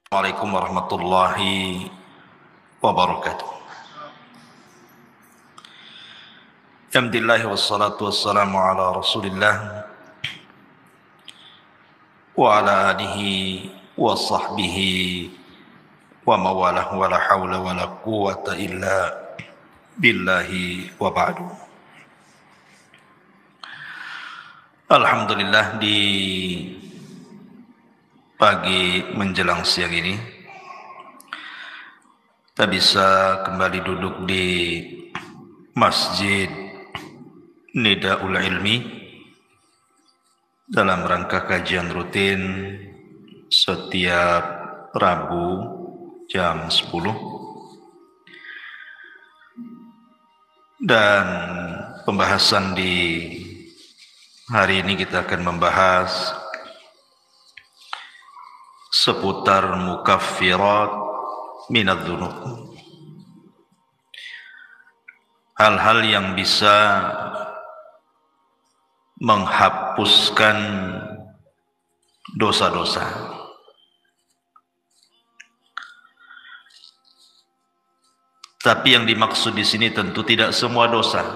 Assalamualaikum warahmatullahi wabarakatuh. Alhamdulillah wassalatu wassalamu ala Rasulillah wa ala alihi wa sahbihi wa mawalah wa la hawla wa la quwwata illa billahi wa ba'du. Alhamdulillah, di pagi menjelang siang ini kita bisa kembali duduk di Masjid Nidaul Ilmi dalam rangka kajian rutin setiap Rabu jam 10, dan pembahasan di hari ini kita akan membahas seputar mukaffirat minadz-dzunub, hal-hal yang bisa menghapuskan dosa-dosa. Tapi yang dimaksud di sini tentu tidak semua dosa,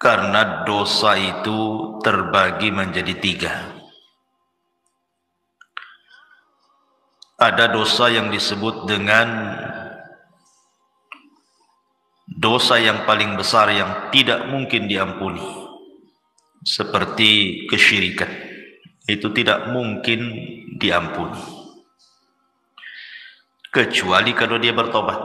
karena dosa itu terbagi menjadi 3. Ada dosa yang disebut dengan dosa yang paling besar yang tidak mungkin diampuni, seperti kesyirikan. Itu tidak mungkin diampuni kecuali kalau dia bertobat.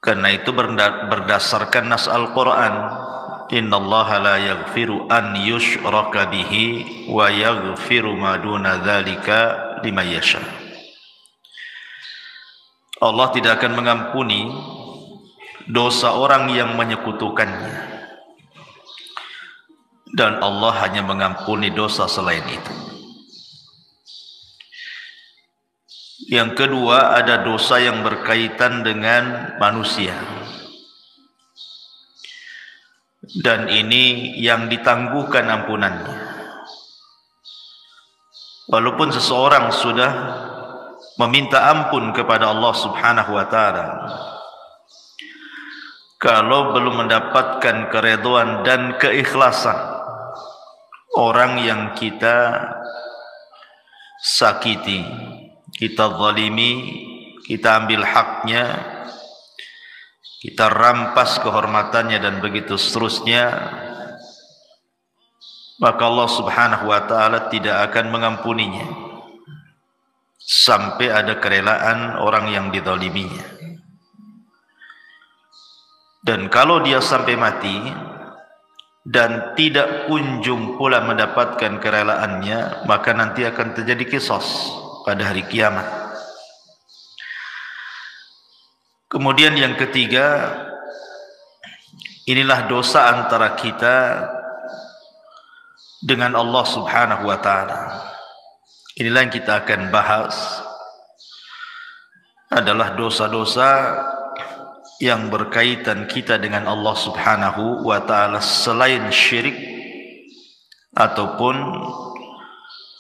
Karena itu berdasarkan nas Al-Quran, innallaha la yaghfiru an yushraka bihi wa yaghfiru ma duna dzalika liman yasha. Allah tidak akan mengampuni dosa orang yang menyekutukannya, dan Allah hanya mengampuni dosa selain itu. Yang kedua, ada dosa yang berkaitan dengan manusia, dan ini yang ditangguhkan ampunannya. Walaupun seseorang sudah meminta ampun kepada Allah Subhanahu wa taala, kalau belum mendapatkan keridhaan dan keikhlasan orang yang kita sakiti, kita zalimi, kita ambil haknya, kita rampas kehormatannya, dan begitu seterusnya, maka Allah Subhanahu wa taala tidak akan mengampuninya sampai ada kerelaan orang yang dizaliminya. Dan kalau dia sampai mati dan tidak kunjung pula mendapatkan kerelaannya, maka nanti akan terjadi qisas pada hari kiamat. Kemudian yang ketiga, inilah dosa antara kita dengan Allah Subhanahu wa taala. Inilah yang kita akan bahas, adalah dosa-dosa yang berkaitan kita dengan Allah Subhanahu wa taala selain syirik, ataupun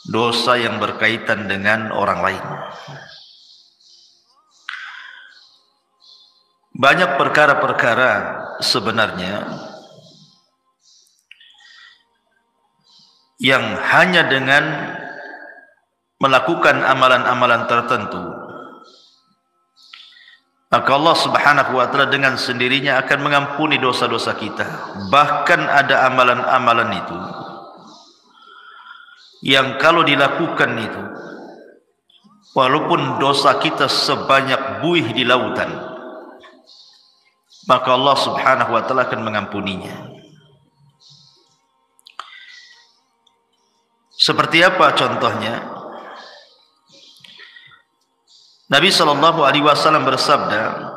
dosa yang berkaitan dengan orang lain. Banyak perkara-perkara sebenarnya yang hanya dengan melakukan amalan-amalan tertentu, maka Allah Subhanahu wa taala dengan sendirinya akan mengampuni dosa-dosa kita. Bahkan ada amalan-amalan itu yang kalau dilakukan itu, walaupun dosa kita sebanyak buih di lautan, maka Allah Subhanahu wa taala akan mengampuninya. Seperti apa contohnya? Nabi sallallahu alaihi wasallam bersabda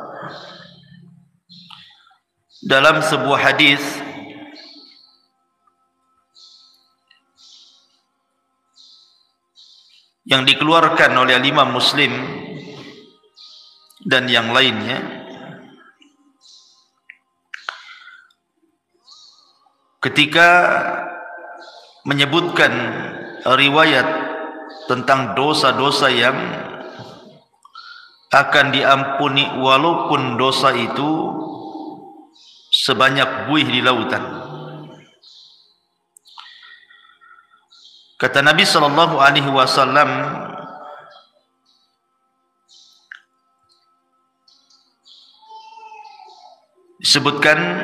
dalam sebuah hadis, yang dikeluarkan oleh Imam Muslim dan yang lainnya, ketika menyebutkan riwayat tentang dosa-dosa yang akan diampuni walaupun dosa itu sebanyak buih di lautan. Kata Nabi sallallahu alaihi wasallam, disebutkan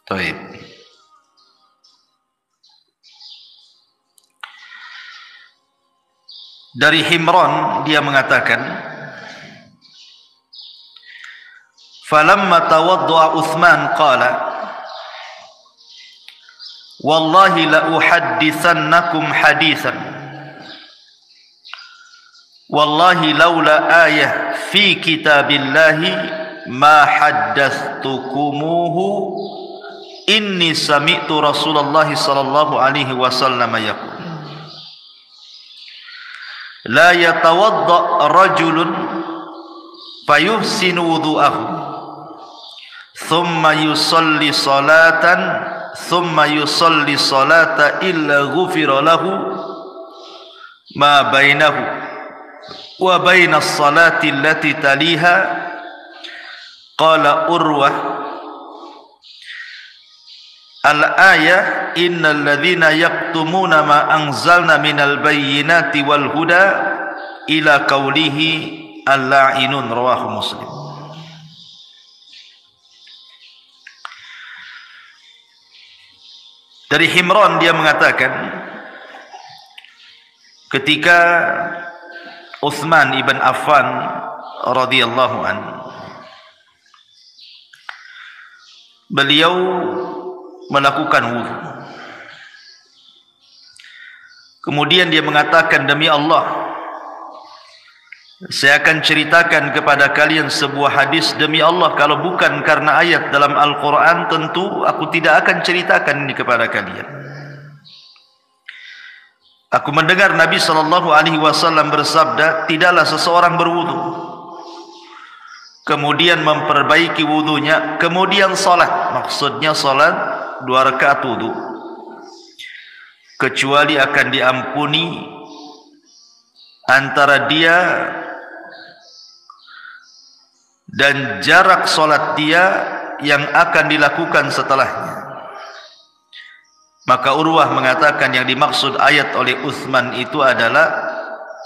Taib. Dari Himran dia mengatakan, falamma tawaddu'a Uthman qala wallahi la uhaddithannakum hadithan wallahi laula ayah fi kitabillahi ma haddathtukumuhu inni sami'tu Rasulullah sallallahu alaihi wasallam yaqul la yatawadda rajulun fayuhsinu wudu'ahu thumma yusalli salata illa ghufira lahu ma bainahu wa baina as-salati allati taliha. Qala Urwah al-ayah innal ladzina yaktumuna ma anzalna minal bayyinati wal huda ila qawlihi al-la'inun, rawahu Muslim. Dari Himran dia mengatakan, ketika Uthman ibn Affan radhiyallahu anhu, beliau melakukan wudu. Kemudian dia mengatakan, demi Allah, saya akan ceritakan kepada kalian sebuah hadis. Demi Allah, kalau bukan karena ayat dalam Al-Quran, tentu aku tidak akan ceritakan ini kepada kalian. Aku mendengar Nabi SAW bersabda, tidaklah seseorang berwudu, kemudian memperbaiki wudunya, kemudian salat, maksudnya salat 2 rakaat wudu, kecuali akan diampuni antara dia dan jarak solat dia yang akan dilakukan setelahnya. Maka Urwah mengatakan yang dimaksud ayat oleh Uthman itu adalah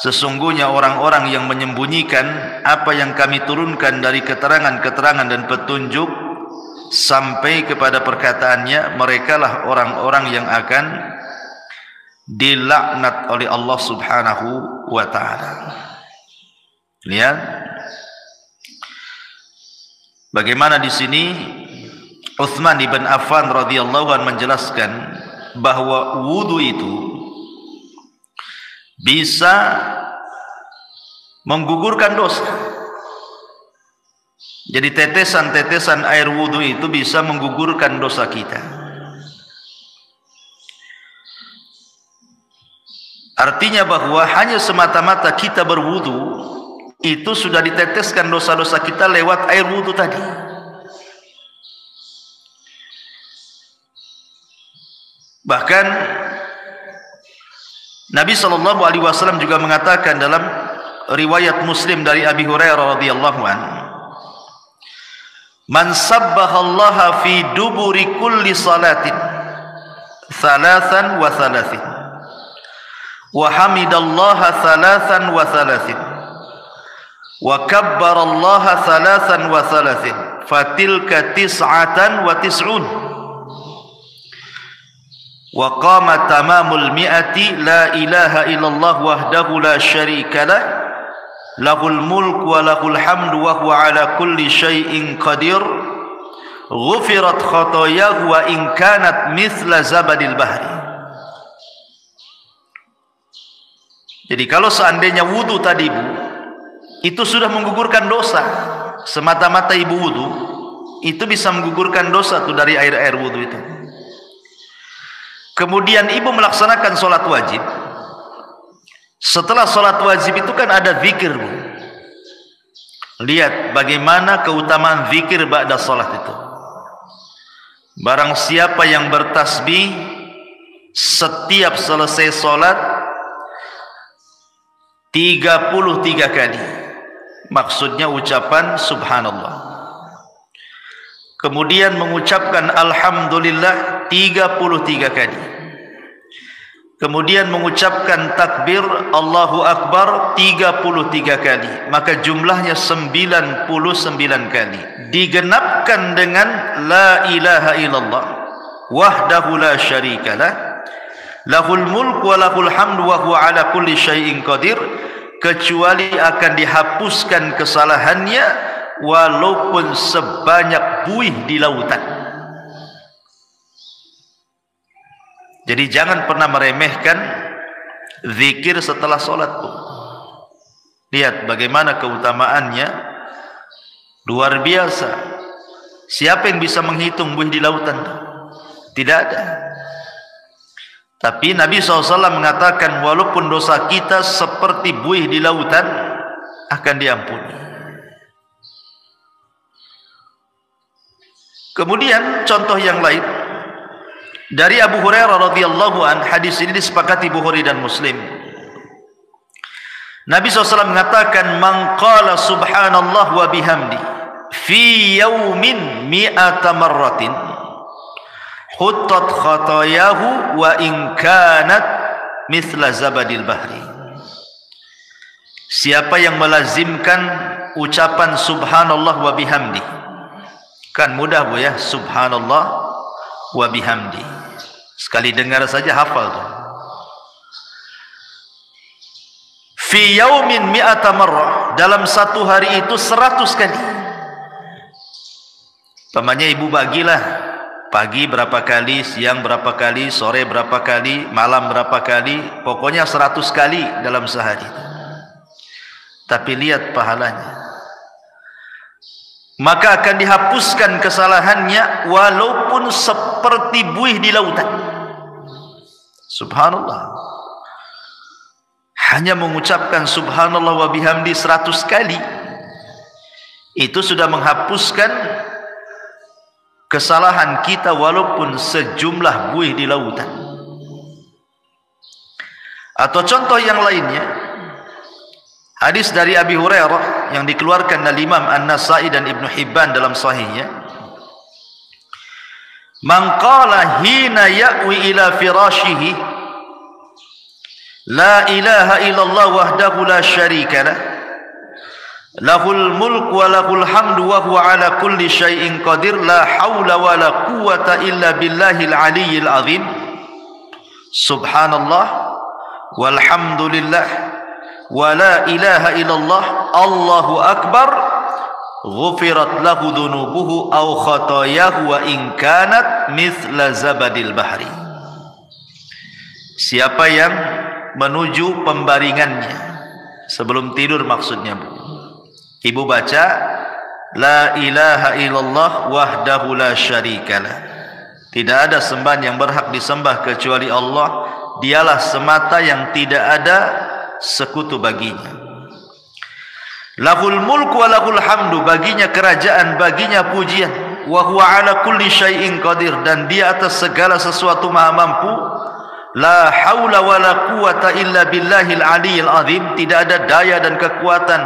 sesungguhnya orang-orang yang menyembunyikan apa yang kami turunkan dari keterangan-keterangan dan petunjuk sampai kepada perkataannya, merekalah orang-orang yang akan dilaknat oleh Allah Subhanahu wa ta'ala. Lihat bagaimana di sini Uthman ibn Affan radhiyallahu anhu menjelaskan bahwa wudu itu bisa menggugurkan dosa. Jadi tetesan-tetesan air wudu itu bisa menggugurkan dosa kita. Artinya bahwa hanya semata-mata kita berwudu itu sudah diteteskan dosa-dosa kita lewat air wudu tadi. Bahkan Nabi SAW juga mengatakan dalam riwayat Muslim dari Abi Hurairah radhiyallahu anhu, man sabbahallaha fi duburi kulli salatin thalathan wa thalathin wa hamidallaha thalathan wa thalathin wa kabbarallaha thalathan wa thalathin fatilka tis'atan wa tis'un wa qama tamamul mi'ati la ilaha illallah wahdahu la syarika lah lahul mulk wa lahul hamdu wa huwa ala kulli syai'in qadir ghufirat khatayahu wa in kanat mithla zabadil bahri. Jadi kalau seandainya wudu tadi Bu, itu sudah menggugurkan dosa. Semata-mata ibu wudu itu bisa menggugurkan dosa tuh dari air-air wudu itu. Kemudian ibu melaksanakan sholat wajib. Setelah sholat wajib itu kan ada zikir Bu. Lihat bagaimana keutamaan zikir ba'da sholat itu. Barang siapa yang bertasbih setiap selesai solat 33 kali, maksudnya ucapan subhanallah, kemudian mengucapkan alhamdulillah 33 kali, kemudian mengucapkan takbir Allahu Akbar 33 kali, maka jumlahnya 99 kali, digenapkan dengan la ilaha illallah wahdahu la syarikalah lahul mulku wa lahul hamdu wa huwa ala kulli syai'in qadir, kecuali akan dihapuskan kesalahannya walaupun sebanyak buih di lautan. Jadi jangan pernah meremehkan zikir setelah solat. Lihat bagaimana keutamaannya, luar biasa. Siapa yang bisa menghitung buih di lautan? Tidak ada. Tapi Nabi SAW mengatakan walaupun dosa kita seperti buih di lautan akan diampuni. Kemudian contoh yang lain dari Abu Hurairah radhiyallahu an, hadis ini disepakati Bukhari dan Muslim. Nabi SAW mengatakan man qala subhanallah wa bihamdi fi yaumin mi'ata marratin huttat khatayahu wa in kanat mithla zabadil bahri. Siapa yang melazimkan ucapan subhanallah wa bihamdi, kan mudah Bu ya, subhanallah wa bihamdi, sekali dengar saja hafal tuh. Fi yaumin mi'ata marrah, dalam satu hari itu 100 kali. Pamannya ibu bagilah, pagi berapa kali, siang berapa kali, sore berapa kali, malam berapa kali, pokoknya 100 kali dalam sehari. Tapi lihat pahalanya, maka akan dihapuskan kesalahannya walaupun seperti buih di lautan. Subhanallah, hanya mengucapkan subhanallah wa bihamdi 100 kali itu sudah menghapuskan kesalahan kita walaupun sejumlah buih di lautan. Atau contoh yang lainnya, hadis dari Abi Hurairah yang dikeluarkan oleh Imam An-Nasai dan Ibnu Hibban dalam sahihnya, man qala hina ya'wi ila firashihi la ilaha illallah wahdahu la syarika lah lahul mulku wa lahul hamdu wa huwa ala kulli syai'in qadir la haula wa la quwwata illa billahil aliyyil azim subhanallah walhamdulillah wa la ilaha illallah Allahu akbar ghufirat lahu dhunubuhu aw khatayahu wa in kanat mithla zabadil bahri. Siapa yang menuju pembaringannya sebelum tidur, maksudnya Bu, ibu baca la ilaha illallah wahdahu la syarikalah, tidak ada sembahan yang berhak disembah kecuali Allah, dialah semata yang tidak ada sekutu baginya. Lahul mulku wa lahul hamdu, baginya kerajaan, baginya pujian. Wa huwa ala kulli syai'in qadir, dan dia atas segala sesuatu maha mampu. La haula wa la quwata illa billahil aliyyil azim, tidak ada daya dan kekuatan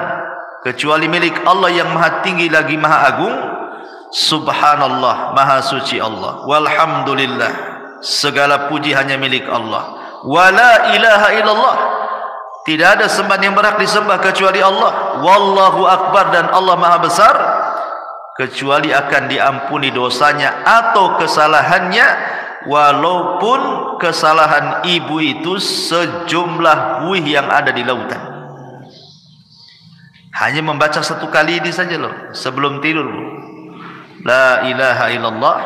kecuali milik Allah yang maha tinggi lagi maha agung. Subhanallah, maha suci Allah. Walhamdulillah, segala puji hanya milik Allah. Wa la ilaha illallah, tidak ada sembahan yang berhak disembah kecuali Allah. Wallahu akbar, dan Allah maha besar, kecuali akan diampuni dosanya atau kesalahannya walaupun kesalahan ibu itu sejumlah buih yang ada di lautan. Hanya membaca 1 kali ini saja loh sebelum tidur. La ilaha illallah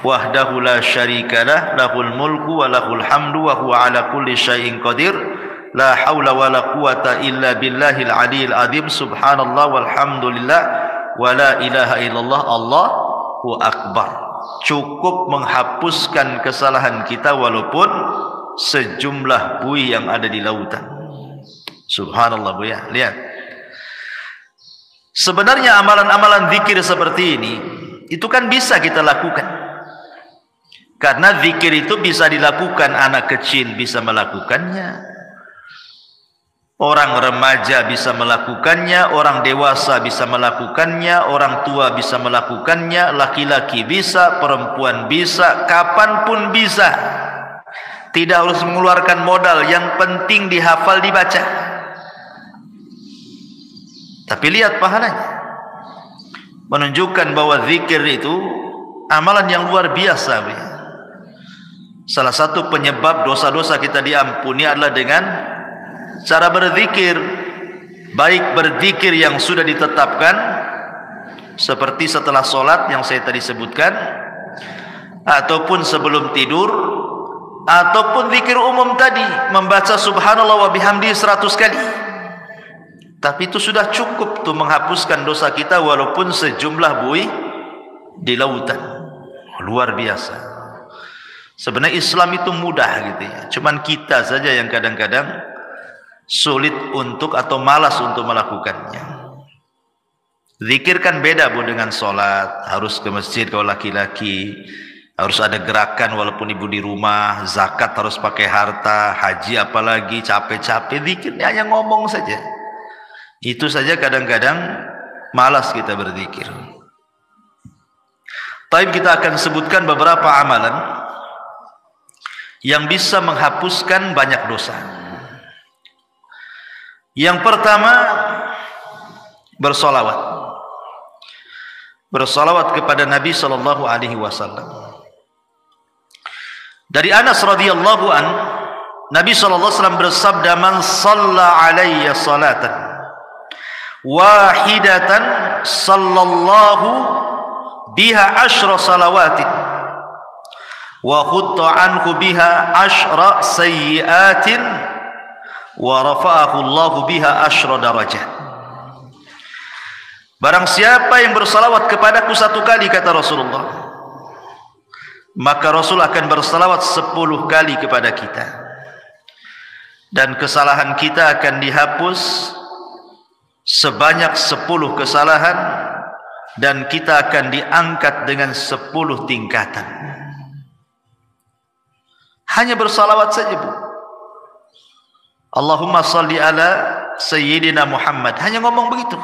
wahdahu la syarikalah lahul mulku wa lahul hamdu wa huwa ala kulli syai'in qadir la haula wa la quwata illa billahil aliyyil azim subhanallah walhamdulillah wa la ilaha illallah Allahu akbar. Cukup menghapuskan kesalahan kita walaupun sejumlah buih yang ada di lautan. Subhanallah Bu ya. Lihat, sebenarnya amalan-amalan zikir seperti ini itu kan bisa kita lakukan. Karena zikir itu bisa dilakukan anak kecil, bisa melakukannya. Orang remaja bisa melakukannya, orang dewasa bisa melakukannya, orang tua bisa melakukannya, laki-laki bisa, perempuan bisa, kapanpun bisa. Tidak harus mengeluarkan modal, yang penting dihafal, dibaca. Tapi lihat pahalanya. Menunjukkan bahwa zikir itu amalan yang luar biasa. Salah satu penyebab dosa-dosa kita diampuni adalah dengan cara berzikir. Baik berzikir yang sudah ditetapkan, seperti setelah sholat yang saya tadi sebutkan, ataupun sebelum tidur, ataupun zikir umum tadi, membaca subhanallah wa bihamdi 100 kali. Tapi itu sudah cukup tuh menghapuskan dosa kita, walaupun sejumlah buih di lautan. Luar biasa. Sebenarnya Islam itu mudah gitu ya. Cuman kita saja yang kadang-kadang sulit untuk atau malas untuk melakukannya. Zikir kan beda Bu dengan sholat. Harus ke masjid kalau laki-laki, harus ada gerakan walaupun ibu di rumah. Zakat harus pakai harta, haji apalagi capek-capek. Zikirnya hanya ngomong saja. Itu saja kadang-kadang malas kita berzikir. Tapi kita akan sebutkan beberapa amalan yang bisa menghapuskan banyak dosa. Yang pertama, bersolawat. Bersolawat kepada Nabi sallallahu alaihi wasallam. Dari Anas radhiyallahu an, Nabi sallallahu alaihi wasallam bersabda, "Man shalla alayya salatan wahidatan sallallahu biha 10 salawatin wa khutta anhu biha 10 sayyiatin wa rafa'ahu Allahu biha 10 darajat." Barang siapa yang bersalawat kepadaku 1 kali, kata Rasulullah, maka Rasul akan bersalawat 10 kali kepada kita, dan kesalahan kita akan dihapus sebanyak 10 kesalahan, dan kita akan diangkat dengan 10 tingkatan. Hanya bersalawat saja Bu. Allahumma salli ala Sayyidina Muhammad. Hanya ngomong begitu.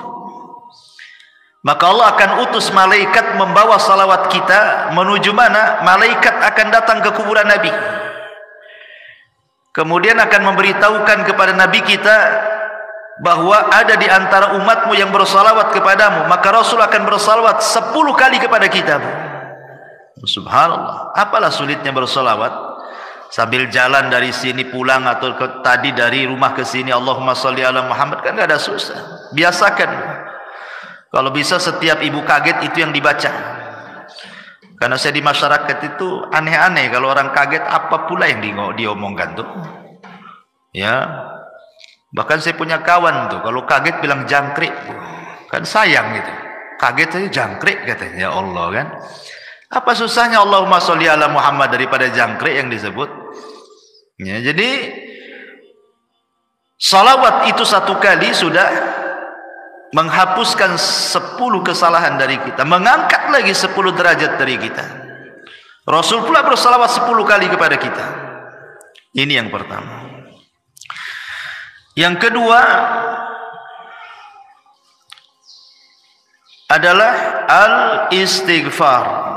Maka Allah akan utus malaikat membawa salawat kita menuju mana? Malaikat akan datang ke kuburan Nabi. Kemudian akan memberitahukan kepada Nabi kita bahwa ada di antara umatmu yang bersalawat kepadamu. Maka Rasul akan bersalawat 10 kali kepada kita. Subhanallah. Apalah sulitnya bersalawat? Sambil jalan dari sini pulang, atau tadi dari rumah ke sini, Allahumma sholli ala Muhammad, kan gak ada susah. Biasakan. Kalau bisa setiap ibu kaget itu yang dibaca. Karena saya di masyarakat itu aneh-aneh, kalau orang kaget apa pula yang diomongkan tuh. Ya. Bahkan saya punya kawan tuh, kalau kaget bilang jangkrik. Kan sayang gitu. Kaget saja jangkrik katanya. Ya Allah kan. Apa susahnya Allahumma sholli ala Muhammad daripada jangkrik yang disebut? Ya, jadi salawat itu 1 kali sudah menghapuskan 10 kesalahan dari kita, mengangkat lagi 10 derajat dari kita. Rasul pula bersalawat 10 kali kepada kita. Ini yang pertama. Yang kedua adalah al-istighfar.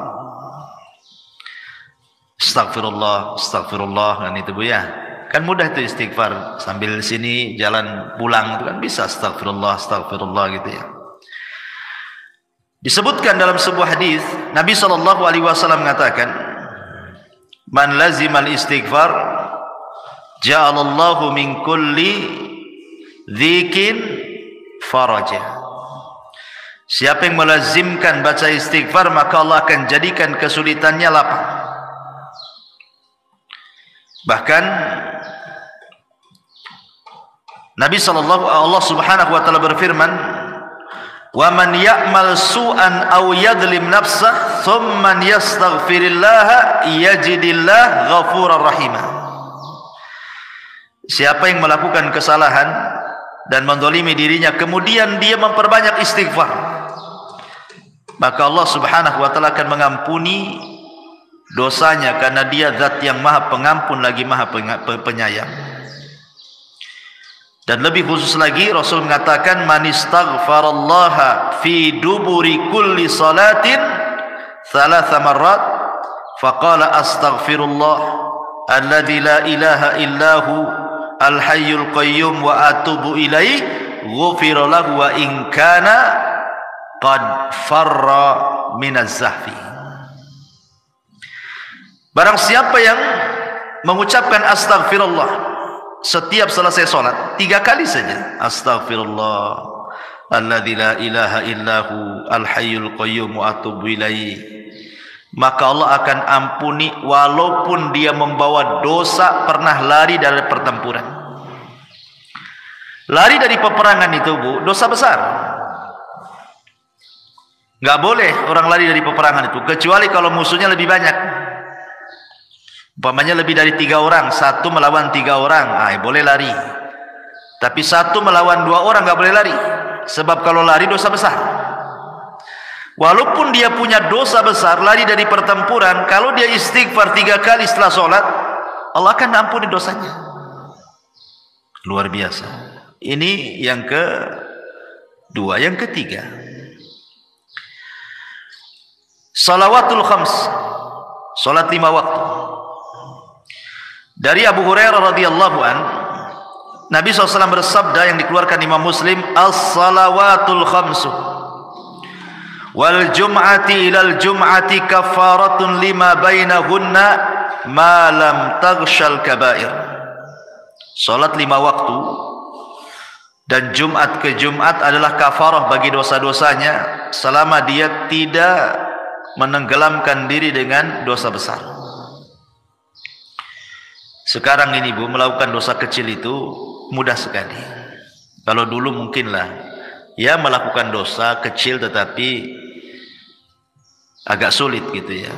Astagfirullah, astagfirullah, kan itu Bu ya. Kan mudah itu istighfar, sambil sini jalan pulang itu kan bisa astagfirullah, astagfirullah gitu ya. Disebutkan dalam sebuah hadis, Nabi sallallahu alaihi wasallam mengatakan, "Man lazimal istighfar ja'alallahu min kulli dzikin faraja." Siapa yang melazimkan baca istighfar, maka Allah akan jadikan kesulitannya lapang. Bahkan Nabi Allah Subhanahu wa taala berfirman, "Wa man ya'mal su'an aw yadlim nafsah thumma yastaghfirillaha yajidillah ghafurar rahim." Siapa yang melakukan kesalahan dan mendolimi dirinya, kemudian dia memperbanyak istighfar, maka Allah Subhanahu wa taala akan mengampuni dosanya, karena dia zat yang maha pengampun lagi maha penyayang. Dan lebih khusus lagi Rasul mengatakan, man istaghfarallaha fi duburi kulli salatin thalatha marrat faqala astaghfirullah alladzi la ilaha illahu al-hayyul qayyum wa atubu ilaih ghufira lahu wa in kana qad farra minaz zahfi. Barang siapa yang mengucapkan astaghfirullah setiap selesai solat 3 kali saja, astaghfirullah alladzi la ilaha illahu al-hayyul qayyum wa atubu ilaih, maka Allah akan ampuni walaupun dia membawa dosa pernah lari dari pertempuran. Lari dari peperangan itu, Bu, dosa besar. Nggak boleh orang lari dari peperangan itu, kecuali kalau musuhnya lebih banyak. Umpamanya lebih dari 3 orang, 1 melawan 3 orang, boleh lari. Tapi 1 melawan 2 orang nggak boleh lari, sebab kalau lari dosa besar. Walaupun dia punya dosa besar, lari dari pertempuran, kalau dia istighfar 3 kali setelah sholat, Allah akan ampuni dosanya. Luar biasa. Ini yang kedua. Yang ketiga, salawatul khams, sholat 5 waktu. Dari Abu Hurairah radhiyallahu an, Nabi SAW bersabda yang dikeluarkan Imam Muslim, as-salawatul khamsu wal jum'ati ilal jum'ati kafaratun lima bainahunna ma lam taghshal kabair. Salat 5 waktu dan Jumat ke Jumat adalah kafarah bagi dosa-dosanya selama dia tidak menenggelamkan diri dengan dosa besar. Sekarang ini, Bu, melakukan dosa kecil itu mudah sekali. Kalau dulu mungkinlah ya melakukan dosa kecil tetapi agak sulit gitu ya.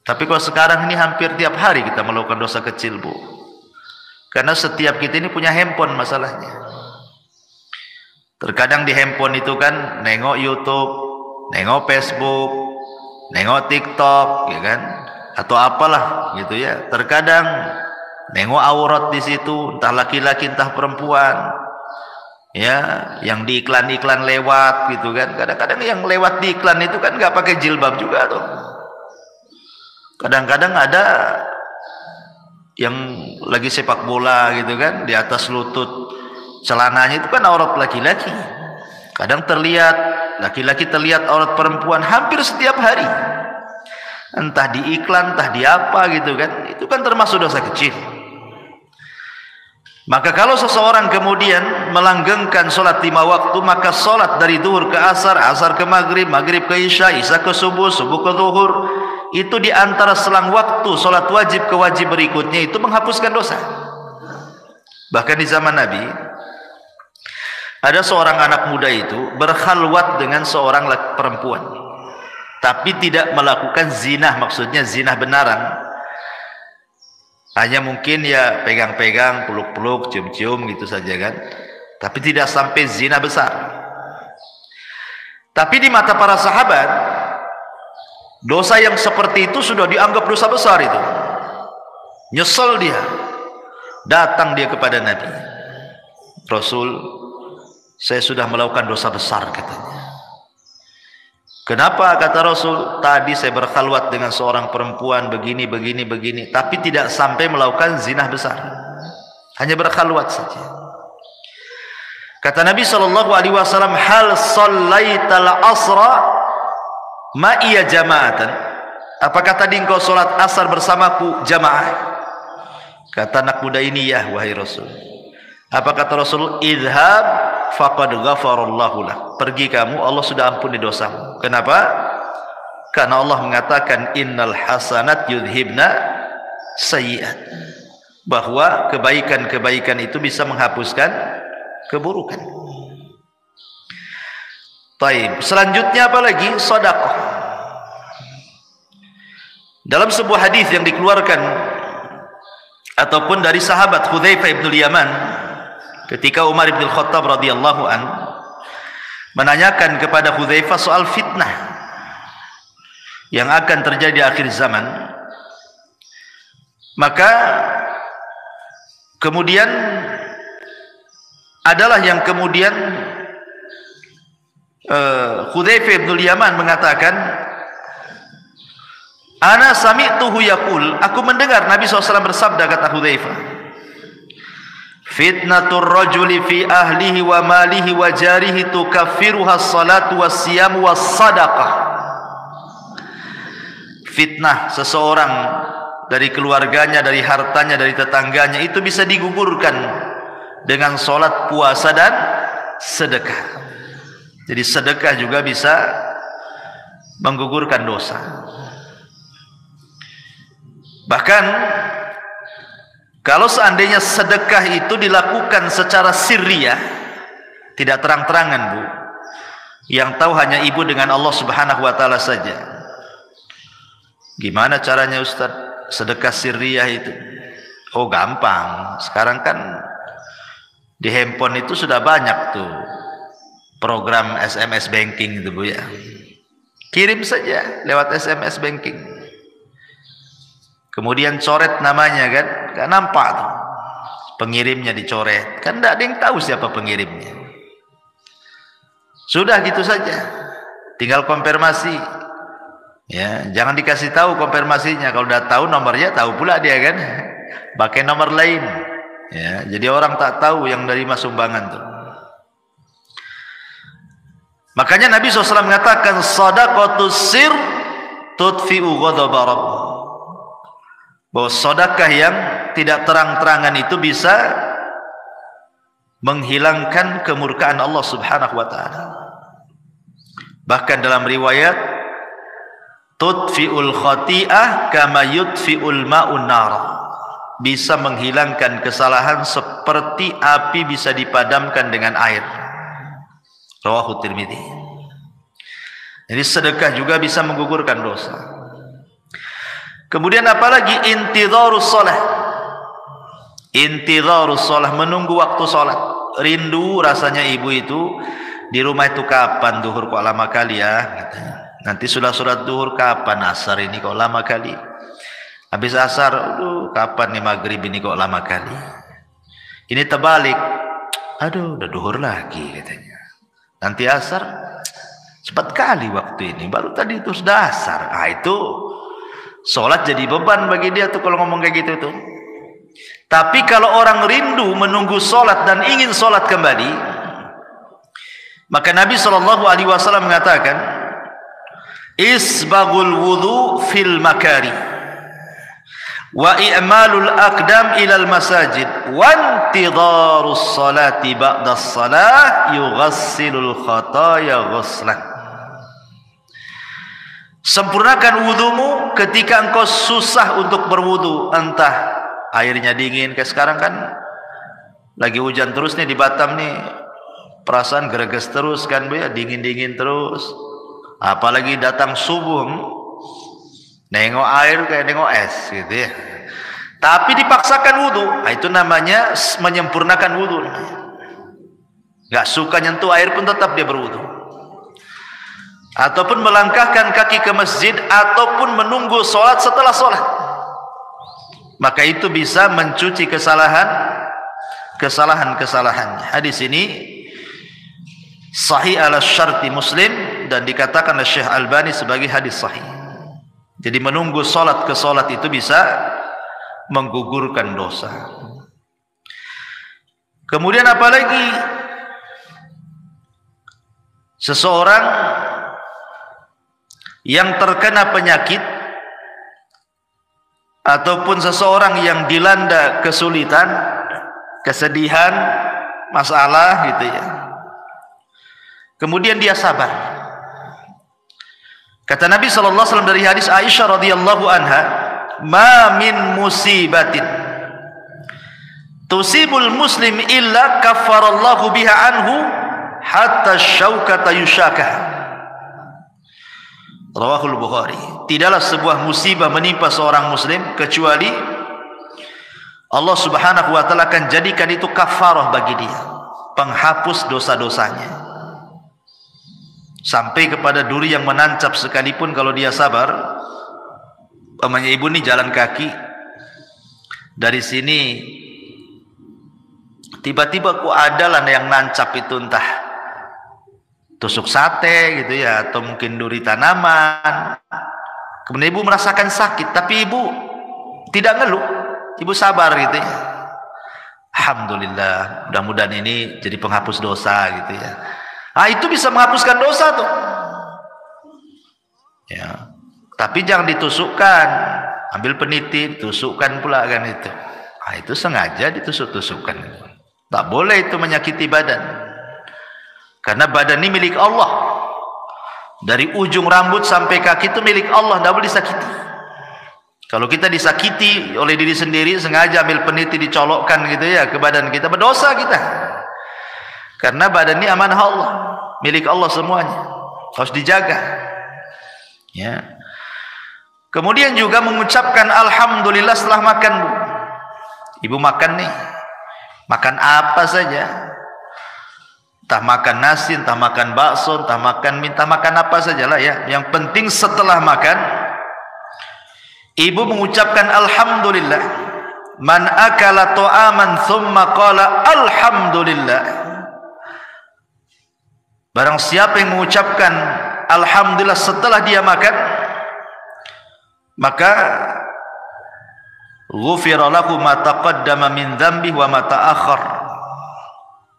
Tapi kalau sekarang ini hampir tiap hari kita melakukan dosa kecil, Bu. Karena setiap kita ini punya handphone masalahnya. Terkadang di handphone itu kan nengok YouTube, nengok Facebook, nengok TikTok, ya kan? Atau apalah gitu ya. Terkadang nengok aurat di situ, entah laki-laki entah perempuan. Ya, yang di iklan-iklan lewat gitu kan. Kadang-kadang yang lewat di iklan itu kan nggak pakai jilbab juga tuh. Kadang-kadang ada yang lagi sepak bola gitu kan, di atas lutut celananya itu kan aurat laki-laki. Kadang terlihat laki-laki, terlihat aurat perempuan hampir setiap hari. Entah di iklan, entah di apa gitu kan. Itu kan termasuk dosa kecil. Maka kalau seseorang kemudian melanggengkan sholat 5 waktu, maka sholat dari duhur ke asar, asar ke maghrib, maghrib ke isya, isya ke subuh, subuh ke zuhur, itu di antara selang waktu sholat wajib ke wajib berikutnya itu menghapuskan dosa. Bahkan di zaman Nabi ada seorang anak muda itu berkhalwat dengan seorang perempuan, tapi tidak melakukan zina, maksudnya zina benaran. Hanya mungkin ya pegang-pegang, peluk-peluk, cium-cium gitu saja kan. Tapi tidak sampai zina besar. Tapi di mata para sahabat, dosa yang seperti itu sudah dianggap dosa besar itu. Nyesel dia. Datang dia kepada Nabi. Rasul, saya sudah melakukan dosa besar katanya. Kenapa? Kata Rasul, tadi saya berkhalwat dengan seorang perempuan begini, begini, begini, tapi tidak sampai melakukan zina besar, hanya berkhalwat saja. Kata Nabi SAW, hal shallaital asra ma'iya jama'atan, apakah tadi engkau sholat asar bersamaku jamaah? Kata anak muda ini, ya wahai Rasul. Apa kata Rasul? Idhab faqad ghafarallahu lak. Pergi kamu, Allah sudah ampuni dosamu. Kenapa? Karena Allah mengatakan innal hasanat yudhibna sayyi'at, bahwa kebaikan-kebaikan itu bisa menghapuskan keburukan. Baik, selanjutnya apa lagi? Sedekah. Dalam sebuah hadis yang dikeluarkan ataupun dari sahabat Hudzaifah bin Yaman, ketika Umar bin Khattab radhiyallahu an menanyakan kepada Hudzaifah soal fitnah yang akan terjadi di akhir zaman, Maka kemudian adalah yang kemudian Hudzaifah bin Yaman mengatakan, ana sami'tuhu yaqul, aku mendengar Nabi SAW bersabda, kata Hudzaifah, fitnatur rajuli fi ahlihi wa malihi wa jarihi tukaffiruha as-salatu was-siyamu was-sadaqah. Fitnah seseorang dari keluarganya, dari hartanya, dari tetangganya itu bisa digugurkan dengan salat, puasa dan sedekah. Jadi sedekah juga bisa menggugurkan dosa. Bahkan kalau seandainya sedekah itu dilakukan secara sirriyah, tidak terang-terangan, Bu, yang tahu hanya ibu dengan Allah Subhanahu wa taala saja. Gimana caranya Ustaz sedekah sirriyah itu? Oh, gampang. Sekarang kan di handphone itu sudah banyak tuh program SMS banking itu, Bu, ya. Kirim saja lewat SMS banking. Kemudian coret namanya, kan? Gak nampak tuh. Pengirimnya dicoret. Kan tidak ada yang tahu siapa pengirimnya. Sudah gitu saja. Tinggal konfirmasi. Ya, jangan dikasih tahu konfirmasinya. Kalau udah tahu nomornya, tahu pula dia, kan? Pakai nomor lain. Ya, jadi orang tak tahu yang nerima sumbangan tuh. Makanya Nabi SAW mengatakan, sadaqatus sir tudfi'u ghadaba rabb. Bahwa sedekah yang tidak terang-terangan itu bisa menghilangkan kemurkaan Allah Subhanahu wa taala. Bahkan dalam riwayat, tudfi'ul khati'ah kama yudfi'ul ma'un nar. Bisa menghilangkan kesalahan seperti api bisa dipadamkan dengan air. Rawahu Tirmidzi. Jadi sedekah juga bisa menggugurkan dosa. Kemudian apalagi intidharus shalah. Intidharus shalah, menunggu waktu salat. Rindu rasanya ibu itu di rumah itu, kapan duhur kok lama kali ya, katanya. Nanti sudah sholat duhur, kapan asar ini kok lama kali. Habis asar, aduh, kapan nih maghrib ini kok lama kali. Ini terbalik, aduh, udah duhur lagi, katanya. Nanti asar, cepat kali waktu ini, baru tadi itu sudah asar. Ah, itu sholat jadi beban bagi dia tuh kalau ngomong kayak gitu tuh. Tapi kalau orang rindu menunggu sholat dan ingin sholat kembali, maka Nabi SAW mengatakan, isbagul wudu fil makari wa i'malul aqdam ilal masajid wa intidharus salati ba'das salah yughassilul khataya ghuslan. Sempurnakan wudumu ketika engkau susah untuk berwudu, entah airnya dingin, kayak sekarang kan lagi hujan terus nih di Batam nih, perasaan greges terus kan, Bu, ya, dingin-dingin terus. Apalagi datang subuh, nengok air kayak nengok es gitu ya. Tapi dipaksakan wudu, itu namanya menyempurnakan wudu. Gak suka nyentuh air pun tetap dia berwudu. Ataupun melangkahkan kaki ke masjid, ataupun menunggu sholat setelah sholat, maka itu bisa mencuci kesalahan-kesalahannya. Hadis ini sahih ala syarti Muslim dan dikatakan oleh Syekh Albani sebagai hadis sahih. Jadi menunggu sholat ke sholat itu bisa menggugurkan dosa. Kemudian apalagi seseorang yang terkena penyakit ataupun seseorang yang dilanda kesulitan, kesedihan, masalah gitu ya. Kemudian dia sabar. Kata Nabi SAW dari hadis Aisyah radhiyallahu anha, "Ma min musibatin tusibul muslim illa kaffarallahu biha anhu hatta syaukata yushakah." Rawahul Bukhari. Tidaklah sebuah musibah menimpa seorang muslim kecuali Allah Subhanahu wa taala akan jadikan itu kafarah bagi dia, penghapus dosa-dosanya. Sampai kepada duri yang menancap sekalipun kalau dia sabar. Umpamanya ibu ini jalan kaki, Dari sini tiba-tiba kok adalah yang nancap itu, entah tusuk sate gitu ya, atau mungkin duri tanaman. Kemudian ibu merasakan sakit, tapi ibu tidak ngeluh, ibu sabar gitu ya. Alhamdulillah, mudah-mudahan ini jadi penghapus dosa gitu ya. Itu bisa menghapuskan dosa tuh ya. Tapi jangan ditusukkan, ambil peniti, tusukkan pula kan itu. Itu sengaja ditusuk-tusukkan. Tak boleh itu menyakiti badan. Karena badan ini milik Allah. Dari ujung rambut sampai kaki itu milik Allah, tidak boleh disakiti. Kalau kita disakiti oleh diri sendiri, sengaja ambil peniti dicolokkan gitu ya ke badan kita, berdosa kita. Karena badan ini amanah Allah, milik Allah semuanya, harus dijaga. Ya. Kemudian juga mengucapkan alhamdulillah setelah makan, Bu. Ibu makan nih, makan apa saja, entah makan nasi, entah makan bakso, entah makan mie, entah makan apa sajalah ya. Yang penting setelah makan, ibu mengucapkan alhamdulillah. Man akala ta'aman thumma qala alhamdulillah. Barang siapa yang mengucapkan alhamdulillah setelah dia makan, maka ghufira lahu ma taqaddama min dzambi wa ma ta'akhkhar.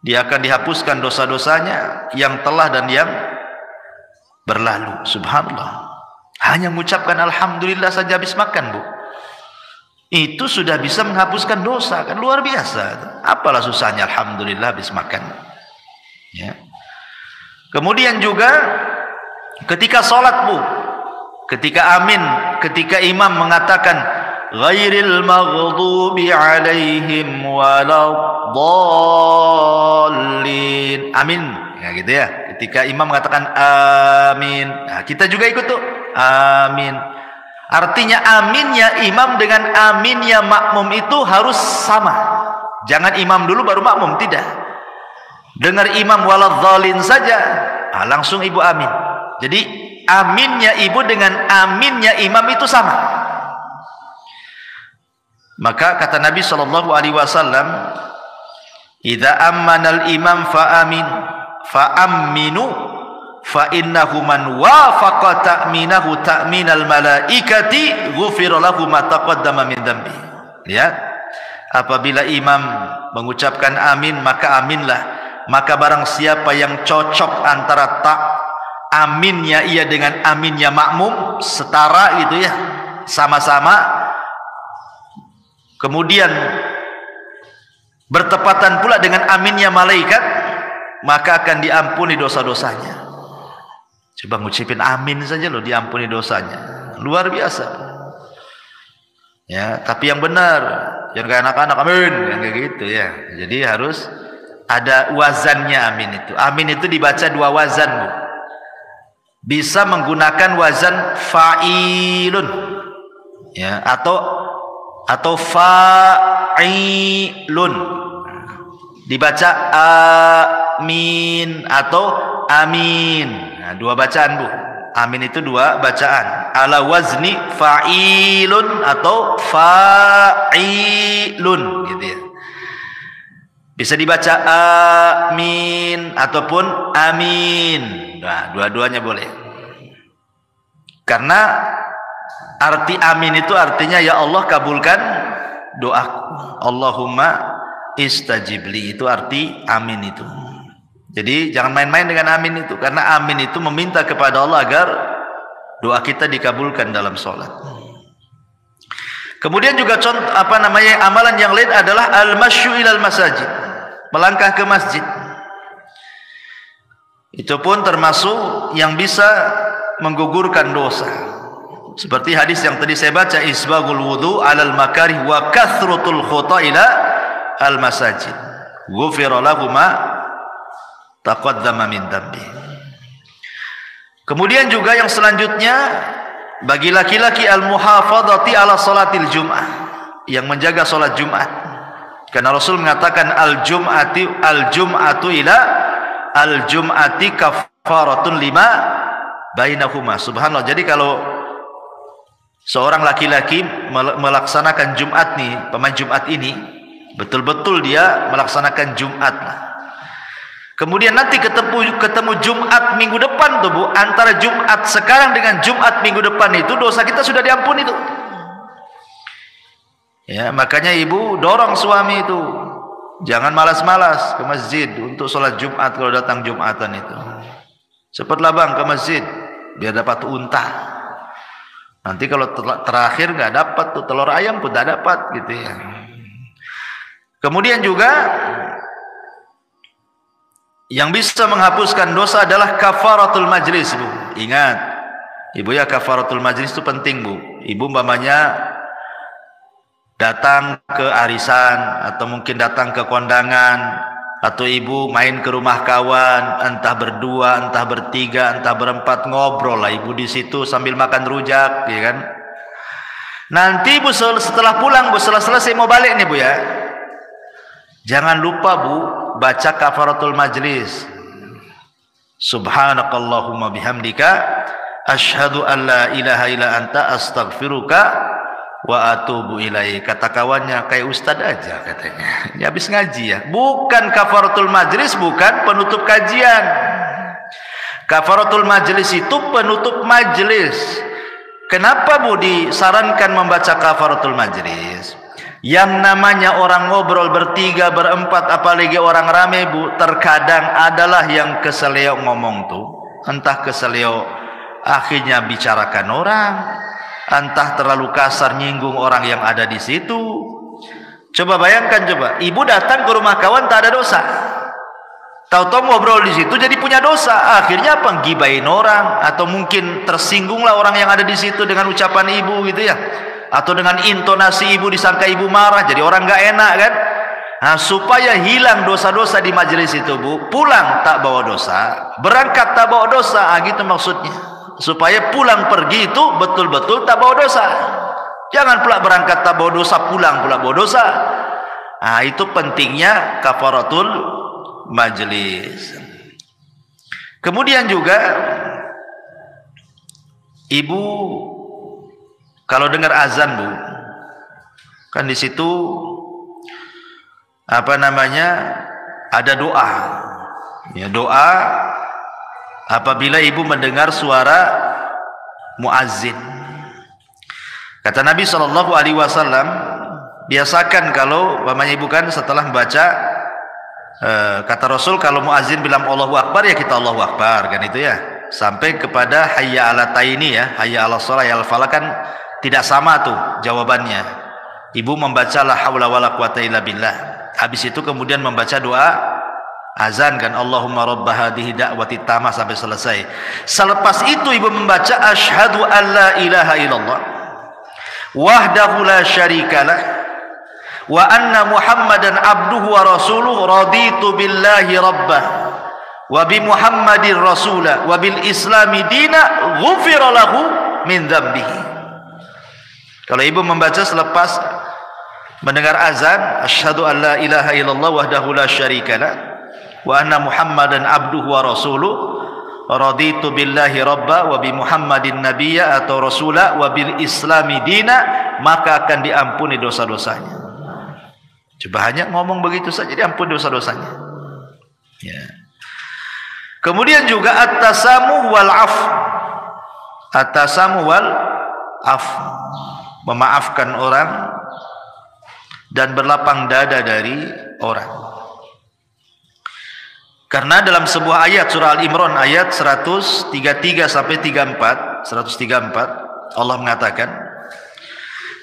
Dia akan dihapuskan dosa-dosanya yang telah dan yang berlalu. Subhanallah. Hanya mengucapkan alhamdulillah saja habis makan, Bu. Itu sudah bisa menghapuskan dosa, kan luar biasa. Apalah susahnya alhamdulillah habis makan. Ya. Kemudian juga ketika sholat, Bu, ketika amin, ketika imam mengatakan ghairil maghdubi alaihim waladdallin, amin, ya gitu ya. Ketika imam mengatakan amin, nah, kita juga ikut tuh amin. Artinya aminnya imam dengan aminnya makmum itu harus sama. Jangan imam dulu baru makmum, tidak. Dengar imam waladzalin saja, langsung ibu amin. Jadi aminnya ibu dengan aminnya imam itu sama. Maka kata Nabi SAW, idza ammanal imam fa'aminu fa innahu man wafaqa ta'minahu ta'minal malaikati ghufira lahu ma taqaddama min dzambi. Ya. Apabila imam mengucapkan amin, maka aminlah. Maka barang siapa yang cocok antara aminnya ia dengan aminnya makmum, setara gitu ya, sama-sama, kemudian bertepatan pula dengan aminnya malaikat, maka akan diampuni dosa-dosanya. Coba ngucapin amin saja loh, diampuni dosanya, luar biasa ya. Tapi yang benar, jangan kayak anak-anak amin kayak gitu ya. Jadi harus ada wazannya amin itu. Amin itu dibaca dua wazan, Bu. Bisa menggunakan wazan fa'ilun ya, atau fa'ilun. Dibaca amin atau amin. Nah, dua bacaan, Bu. Amin itu dua bacaan. Ala wazni fa'ilun atau fa'ilun gitu ya. Bisa dibaca amin ataupun amin. Nah, dua-duanya boleh. Karena arti amin itu artinya ya Allah kabulkan doaku. Allahumma istajibli, itu arti amin itu. Jadi jangan main-main dengan amin itu, karena amin itu meminta kepada Allah agar doa kita dikabulkan dalam sholat. Kemudian juga contoh amalan yang lain adalah al-masyu ilal masajid, melangkah ke masjid. Itu pun termasuk yang bisa menggugurkan dosa. Seperti hadis yang tadi saya baca, isbagul wudu alal makarih wa kathratul khuta ila al masajid ghufira lahu ma taqaddama min dhanbi. Kemudian juga yang selanjutnya, bagi laki-laki al-muhafadhati ala salatil jum'ah, yang menjaga salat Jumat. Karena Rasul mengatakan al-jum'atu ila al-jum'ati kafaratun lima bainahuma. Subhanallah. Jadi kalau seorang laki-laki melaksanakan Jumat nih, pemain Jumat ini, betul-betul dia melaksanakan Jumat. Kemudian nanti ketemu Jumat minggu depan tuh Bu, antara Jumat sekarang dengan Jumat minggu depan itu dosa kita sudah diampuni tuh. Ya, makanya ibu dorong suami itu, jangan malas-malas ke masjid untuk sholat Jumat kalau datang Jumatan itu. Cepatlah bang ke masjid biar dapat unta. Nanti kalau terakhir nggak dapat tuh telur ayam pun tidak dapat gitu ya. Kemudian juga yang bisa menghapuskan dosa adalah kafaratul majlis Bu. Ingat ibu ya, kafaratul majlis itu penting Bu. Ibu umpamanya datang ke arisan atau mungkin datang ke kondangan, atau ibu main ke rumah kawan, entah berdua, entah bertiga, entah berempat, ngobrol lah ibu di situ sambil makan rujak, ya kan? Nanti Bu setelah pulang Bu, setelah selesai mau balik nih Bu ya, jangan lupa Bu baca kafaratul majlis. Subhanakallahumma bihamdika asyhadu an la ilaha illa anta astaghfiruka wa atubu ilaih. Kata kawannya, kayak ustad aja katanya, ya habis ngaji ya. Bukan kafaratul majlis, bukan penutup kajian. Kafaratul majlis itu penutup majlis. Kenapa Bu disarankan membaca kafaratul majlis? Yang namanya orang ngobrol bertiga, berempat, apalagi orang rame Bu, terkadang adalah yang keseleo ngomong tuh, entah keseleo akhirnya bicarakan orang, entah terlalu kasar nyinggung orang yang ada di situ. Coba bayangkan, coba ibu datang ke rumah kawan tak ada dosa, tahu-tahu ngobrol di situ jadi punya dosa. Akhirnya apa? Gibain orang, atau mungkin tersinggunglah orang yang ada di situ dengan ucapan ibu gitu ya, atau dengan intonasi ibu disangka ibu marah, jadi orang nggak enak kan. Nah, supaya hilang dosa-dosa di majelis itu Bu, pulang tak bawa dosa, berangkat tak bawa dosa, gitu maksudnya. Supaya pulang pergi itu betul-betul tak bawa dosa. Jangan pula berangkat tak bawa dosa, pulang pula bawa dosa. Nah, itu pentingnya kafaratul majlis. Kemudian juga ibu kalau dengar azan Bu, kan di situ apa namanya, ada doa. Ya, doa apabila ibu mendengar suara muazzin. Kata Nabi SAW, biasakan kalau umpamanya ibu kan setelah membaca, kata Rasul kalau muazzin bilang Allahu Akbar ya kita Allahu Akbar kan itu ya, sampai kepada hayya ala taini ya, hayya ala shalah ya al falah, kan tidak sama tuh jawabannya. Ibu membaca la haula wala quwata illa billah, habis itu kemudian membaca doa azan kan, Allahumma rabb hadhihi da'wati tamah sampai selesai. Selepas itu ibu membaca asyhadu an la ilaha illallah wahdahu la syarikalah wa anna muhammadan abduhu wa rasuluh raditu billahi rabbah wa bi muhammadin rasulah wa bil islami dina ghufira lahu min dzambihi. Kalau ibu membaca selepas mendengar azan asyhadu an la ilaha illallah wahdahu la syarikalah wa anna muhammadan abduhu wa rasuluh raditu billahi rabba wa bi muhammadin nabiyya atau rasula wa bil islami dina, maka akan diampuni dosa-dosanya. Coba hanya ngomong begitu saja diampuni dosa-dosanya ya. Kemudian juga at-tasamuh wal af, at-tasamuh wal af, memaafkan orang dan berlapang dada dari orang. Karena dalam sebuah ayat surah Al-Imran ayat 133 sampai 134 Allah mengatakan,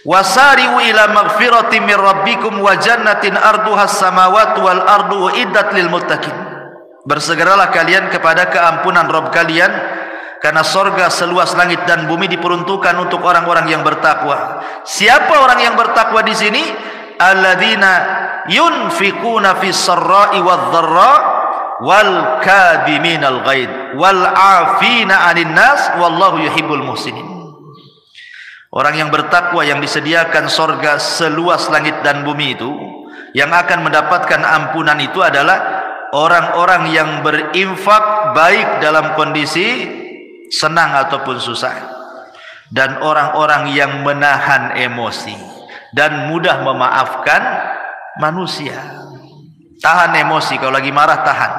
wasari'u ila maghfiratin min rabbikum wa jannatin arduhas samawati wal ardu uiddat lil muttaqin. Bersegeralah kalian kepada keampunan Rabb kalian, karena sorga seluas langit dan bumi diperuntukkan untuk orang-orang yang bertakwa. Siapa orang yang bertakwa di sini? Alladzina yunfiquna fis sarra'i wadh dharra wal kadhiminal ghaid wal 'afina 'anil nas wallahu yuhibbul muhsinin. Orang yang bertakwa yang disediakan sorga seluas langit dan bumi itu, yang akan mendapatkan ampunan itu adalah orang-orang yang berinfak baik dalam kondisi senang ataupun susah, dan orang-orang yang menahan emosi dan mudah memaafkan manusia. Tahan emosi, kalau lagi marah tahan.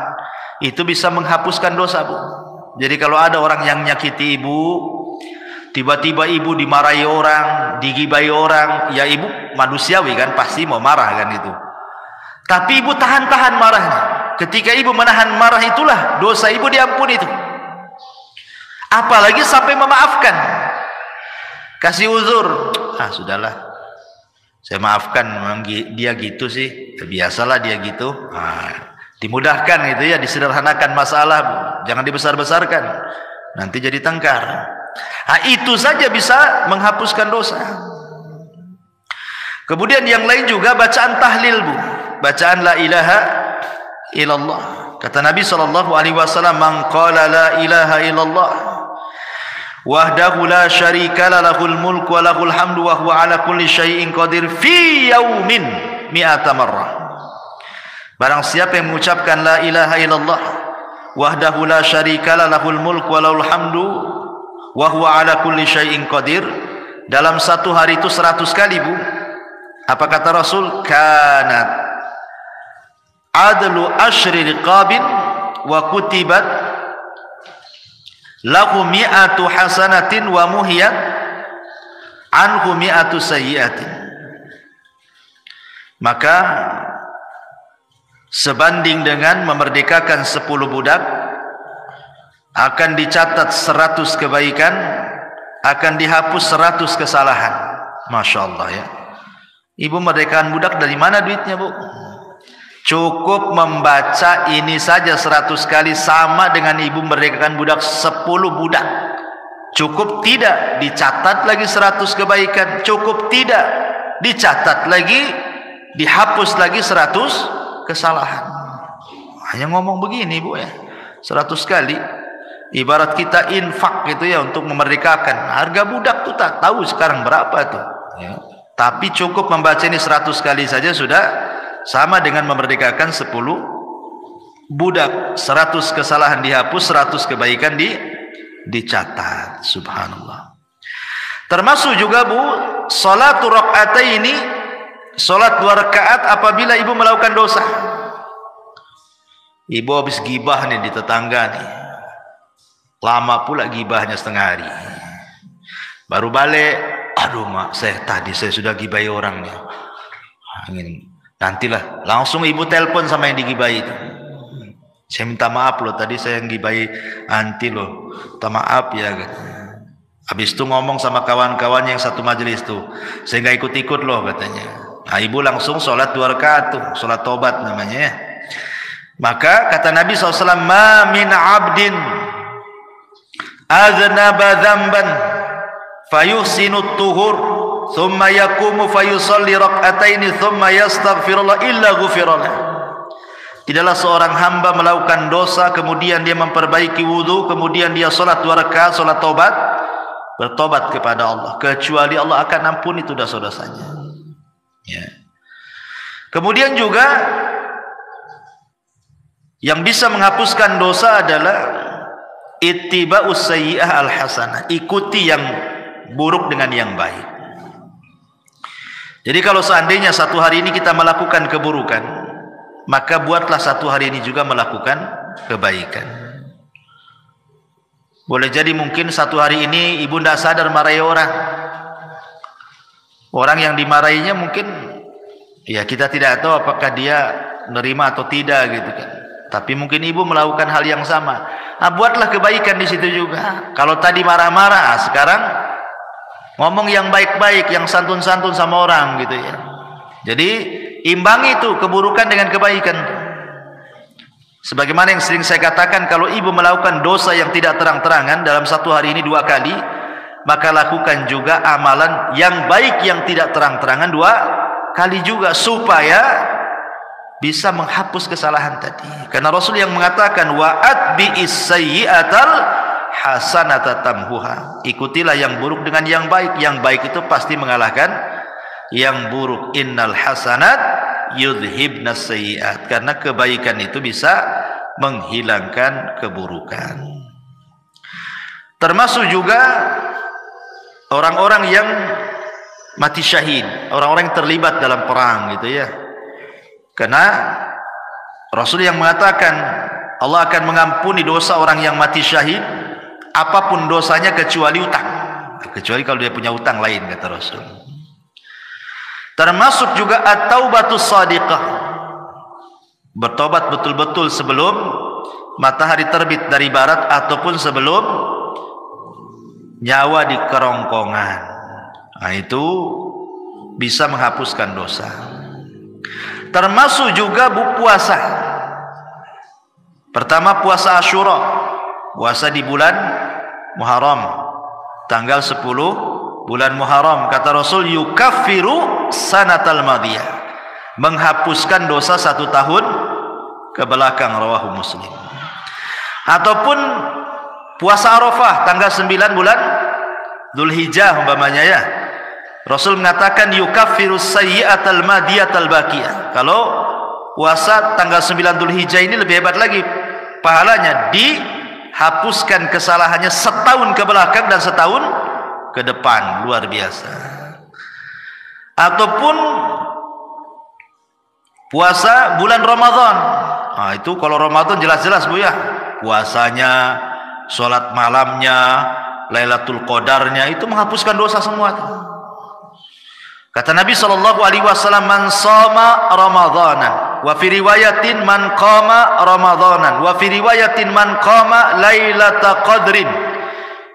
Itu bisa menghapuskan dosa, Bu. Jadi kalau ada orang yang nyakiti ibu, tiba-tiba ibu dimarahi orang, digibai orang, ya ibu manusiawi kan, pasti mau marah kan itu. Tapi ibu tahan-tahan marahnya. Ketika ibu menahan marah itulah dosa ibu diampuni itu. Apalagi sampai memaafkan. Kasih uzur. Ah, sudahlah. Saya maafkan, memang dia gitu sih. Biasalah dia gitu. Ah, dimudahkan gitu ya, disederhanakan masalah, jangan dibesar-besarkan. Nanti jadi tengkar. Nah, itu saja bisa menghapuskan dosa. Kemudian yang lain juga bacaan tahlil, Bu. Bacaan la ilaha illallah. Kata Nabi SAW, man qala la ilaha illallah wahdahu la syarika lahul mulku wa lahul hamdu wa huwa ala kulli syai'in qadir fi yaumin mi'ata marrah. Barang siapa yang mengucapkan la ilaha illallah wahdahu la syarika lahul mulku wa lahul hamdu wa huwa ala kulli syai'in qadir, dalam satu hari itu 100 kali, Bu. Apa kata Rasul? Kanat adlu asyri riqabin wa kutibat lahu mi'atu hasanatin wa muhiyat anhu mi'atu sayyiatin. Maka sebanding dengan memerdekakan 10 budak, akan dicatat 100 kebaikan, akan dihapus 100 kesalahan. Masya Allah ya. Ibu merdekakan budak dari mana duitnya, Bu? Cukup membaca ini saja 100 kali sama dengan ibu merdekakan budak 10 budak. Cukup tidak dicatat lagi 100 kebaikan, cukup tidak dicatat lagi, dihapus lagi 100 kesalahan. Hanya ngomong begini, Bu ya. 100 kali. Ibarat kita infak gitu ya untuk memerdekakan. Harga budak tuh tak tahu sekarang berapa tuh. Ya. Tapi cukup membaca ini 100 kali saja sudah sama dengan memerdekakan 10 budak. 100 kesalahan dihapus, 100 kebaikan dicatat. Subhanallah. Termasuk juga, Bu, salatu rakaataini, salat 2 rakaat apabila ibu melakukan dosa. Ibu habis gibah nih di tetangga nih. Lama pula gibahnya setengah hari. Baru balik, aduh mak, tadi saya sudah gibai orang nih. Nantilah, langsung ibu telepon sama yang digibai itu. Saya minta maaf loh, tadi saya yang gibai anti loh. Minta maaf ya. Habis itu ngomong sama kawan-kawan yang satu majelis tuh. Saya nggak ikut-ikut loh katanya. Nah, ibu langsung sholat 2 rakaat tuh, sholat tobat namanya ya. Maka kata Nabi SAW, ma min abdin aznaba dzamban fayuhsinu tuhur thumma yaqumu fayusalli rak'ataini thumma yastaghfirullah illa ghufirallah. Tidaklah seorang hamba melakukan dosa kemudian dia memperbaiki wudu, kemudian dia salat 2 rakaat salat tobat, bertobat kepada Allah, kecuali Allah akan ampuni itu dosa-dosanya. Ya. Kemudian juga yang bisa menghapuskan dosa adalah ittiba'us sayyi'ah al-hasanah, ikuti yang buruk dengan yang baik. Jadi kalau seandainya satu hari ini kita melakukan keburukan, maka buatlah satu hari ini juga melakukan kebaikan. Boleh jadi mungkin satu hari ini ibu tidak sadar marahi orang. Orang yang dimarahinya mungkin ya kita tidak tahu apakah dia menerima atau tidak gitu kan. Tapi mungkin ibu melakukan hal yang sama. Nah, buatlah kebaikan di situ juga. Kalau tadi marah-marah, sekarang ngomong yang baik-baik, yang santun-santun sama orang gitu ya. Jadi imbangi itu keburukan dengan kebaikan. Sebagaimana yang sering saya katakan, kalau ibu melakukan dosa yang tidak terang-terangan dalam satu hari ini 2 kali, maka lakukan juga amalan yang baik yang tidak terang-terangan 2 kali juga, supaya bisa menghapus kesalahan tadi. Karena Rasul yang mengatakan wa atbi'is sayyi'atal hasanata tamhuha, ikutilah yang buruk dengan yang baik. Yang baik itu pasti mengalahkan yang buruk. Innal hasanat yudhibnas sayyi'at, karena kebaikan itu bisa menghilangkan keburukan. Termasuk juga orang-orang yang mati syahid, orang-orang yang terlibat dalam perang gitu ya. Karena Rasul yang mengatakan Allah akan mengampuni dosa orang yang mati syahid apapun dosanya kecuali utang. Kecuali kalau dia punya utang lain, kata Rasul. Termasuk juga at-taubatus shadiqah, bertobat betul-betul sebelum matahari terbit dari barat ataupun sebelum nyawa di kerongkongan. Nah, itu bisa menghapuskan dosa. Termasuk juga puasa. Pertama puasa Asyura, puasa di bulan Muharram, tanggal 10 bulan Muharram. Kata Rasul, yukaffiru sanatal madiyah, menghapuskan dosa 1 tahun ke belakang, rawahu Muslim. Ataupun puasa Arafah tanggal 9 bulan Dzulhijjah umpamanya ya. Rasul mengatakan yukaffiru sayyi'atal madiyatal baqiyah. Kalau puasa tanggal 9 Dzulhijjah ini lebih hebat lagi pahalanya, dihapuskan kesalahannya setahun ke belakang dan setahun ke depan, luar biasa. Ataupun puasa bulan Ramadan. Nah, itu kalau Ramadan jelas-jelas Bu ya, puasanya, sholat malamnya, Lailatul Qadarnya, itu menghapuskan dosa semua itu. Kata Nabi SAW, man shoma Ramadanan, wa fi riwayatin man qama Ramadanan, wa fi riwayatin man qama Lailatul Qadrin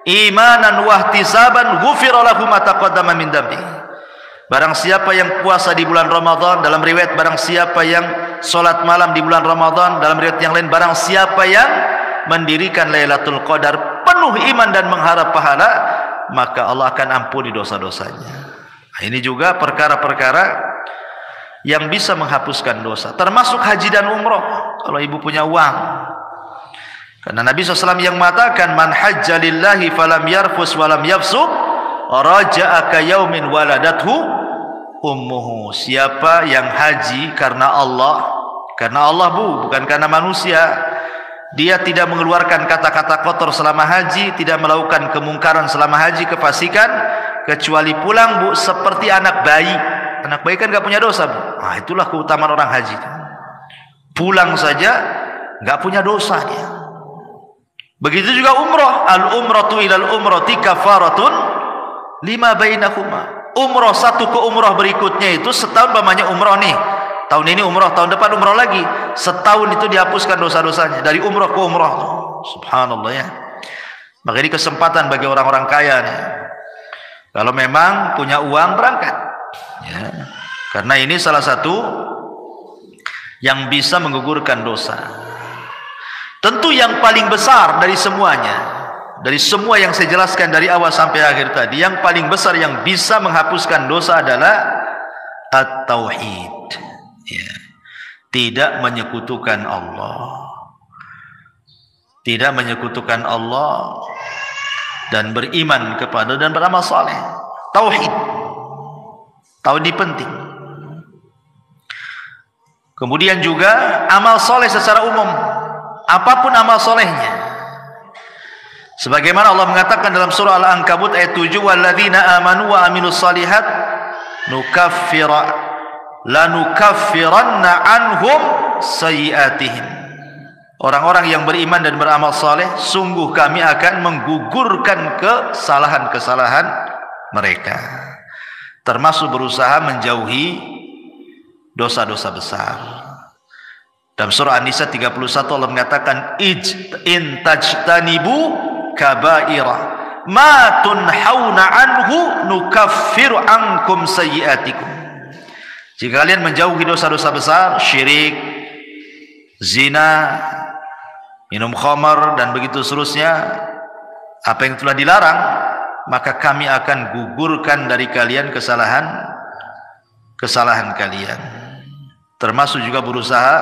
imanan wa ihtisaban ghufira lahu ma taqaddama min dambi. Barang siapa yang puasa di bulan Ramadan, dalam riwayat barang siapa yang salat malam di bulan Ramadan, dalam riwayat yang lain barang siapa yang mendirikan Lailatul Qadar penuh iman dan mengharap pahala, maka Allah akan ampuni dosa-dosanya. Nah, ini juga perkara-perkara yang bisa menghapuskan dosa, termasuk haji dan umroh kalau ibu punya uang. Karena Nabi SAW yang mengatakan, man hajja lillahi falam yarfus walam yafsuq raja'a ka yaumin waladathu ummuhu. Siapa yang haji karena Allah Bu, bukan karena manusia, dia tidak mengeluarkan kata-kata kotor selama haji, tidak melakukan kemungkaran selama haji, kefasikan, kecuali pulang Bu seperti anak bayi. Anak bayi kan gak punya dosa Bu. Nah, itulah keutamaan orang haji, pulang saja gak punya dosa dia. Begitu juga umroh, al-umratu ilal umrati kafaratun lima bainahuma. Umroh satu ke umroh berikutnya itu setahun, namanya umroh nih, tahun ini umroh, tahun depan umroh lagi, setahun itu dihapuskan dosa-dosanya dari umroh ke umroh. Subhanallah ya. Maka ini kesempatan bagi orang-orang kaya nih, kalau memang punya uang berangkat ya. Karena ini salah satu yang bisa menggugurkan dosa. Tentu yang paling besar dari semuanya, dari semua yang saya jelaskan dari awal sampai akhir tadi, yang paling besar yang bisa menghapuskan dosa adalah at-tauhid ya. Tidak menyekutukan Allah, tidak menyekutukan Allah, dan beriman kepada dan beramal saleh. Tauhid, tauhid penting. Kemudian juga amal saleh secara umum, apapun amal solehnya, sebagaimana Allah mengatakan dalam surah Al-Ankabut ayat 7, walladzina amanu wa amilus solihat lanukaffiranna anhum sayyiatihim. Orang-orang yang beriman dan beramal soleh, sungguh kami akan menggugurkan kesalahan-kesalahan mereka, termasuk berusaha menjauhi dosa-dosa besar. Dalam surah An-Nisa 31 Allah mengatakan, in tajtanibu kabaira ma tunhauna anhu nukaffiru ankum sayyiatikum. Jika kalian menjauhi dosa-dosa besar, syirik, zina, minum khamar dan begitu seterusnya, apa yang telah dilarang, maka kami akan gugurkan dari kalian kesalahan kalian. Termasuk juga berusaha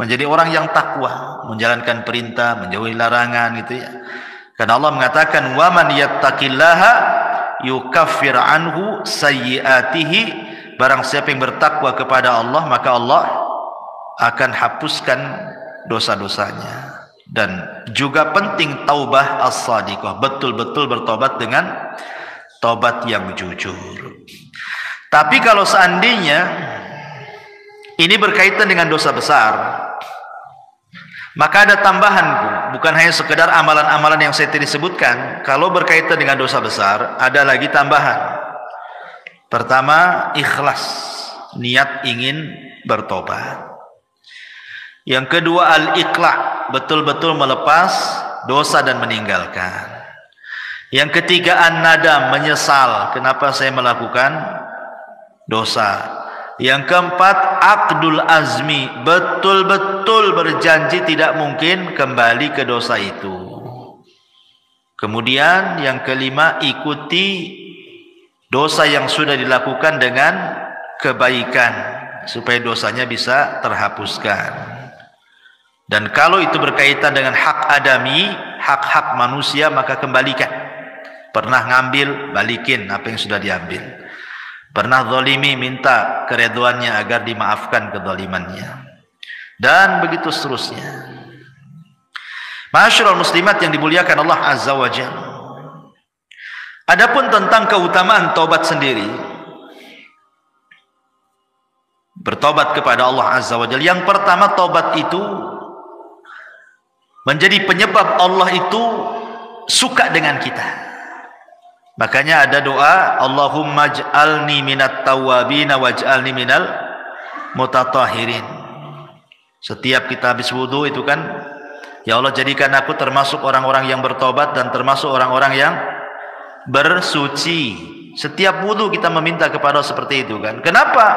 menjadi orang yang takwa, menjalankan perintah, menjauhi larangan gitu ya. Karena Allah mengatakan, wa man yattaqillaha yukaffir anhu sayyiatihi. Barang siapa yang bertakwa kepada Allah, maka Allah akan hapuskan dosa-dosanya. Dan juga penting taubah as-sadiqah, betul-betul bertobat dengan tobat yang jujur. Tapi kalau seandainya ini berkaitan dengan dosa besar, maka ada tambahan, bukan hanya sekedar amalan-amalan yang saya tadi sebutkan. Kalau berkaitan dengan dosa besar, ada lagi tambahan. Pertama, ikhlas, niat ingin bertobat. Yang kedua, al-iqla', betul-betul melepas dosa dan meninggalkan. Yang ketiga, an-nadam, menyesal, kenapa saya melakukan dosa. Yang keempat, aqdul azmi, betul-betul berjanji tidak mungkin kembali ke dosa itu. Kemudian yang kelima, ikuti dosa yang sudah dilakukan dengan kebaikan supaya dosanya bisa terhapuskan. Dan kalau itu berkaitan dengan hak adami, hak-hak manusia, maka kembalikan. Pernah ngambil, balikin apa yang sudah diambil. Pernah zalimi, minta keridhaannya agar dimaafkan kezalimannya. Dan begitu seterusnya. Ma'asyiral muslimat yang dimuliakan Allah Azza wa Jalla. Adapun tentang keutamaan taubat sendiri, bertobat kepada Allah Azza wa Jalla. Yang pertama, taubat itu menjadi penyebab Allah itu suka dengan kita. Makanya ada doa, Allahumma ij'alni minat tawwabin waj'alni minal mutatahhirin. Setiap kita habis wudu itu kan, ya Allah jadikan aku termasuk orang-orang yang bertobat dan termasuk orang-orang yang bersuci. Setiap wudu kita meminta kepada Allah seperti itu kan. Kenapa?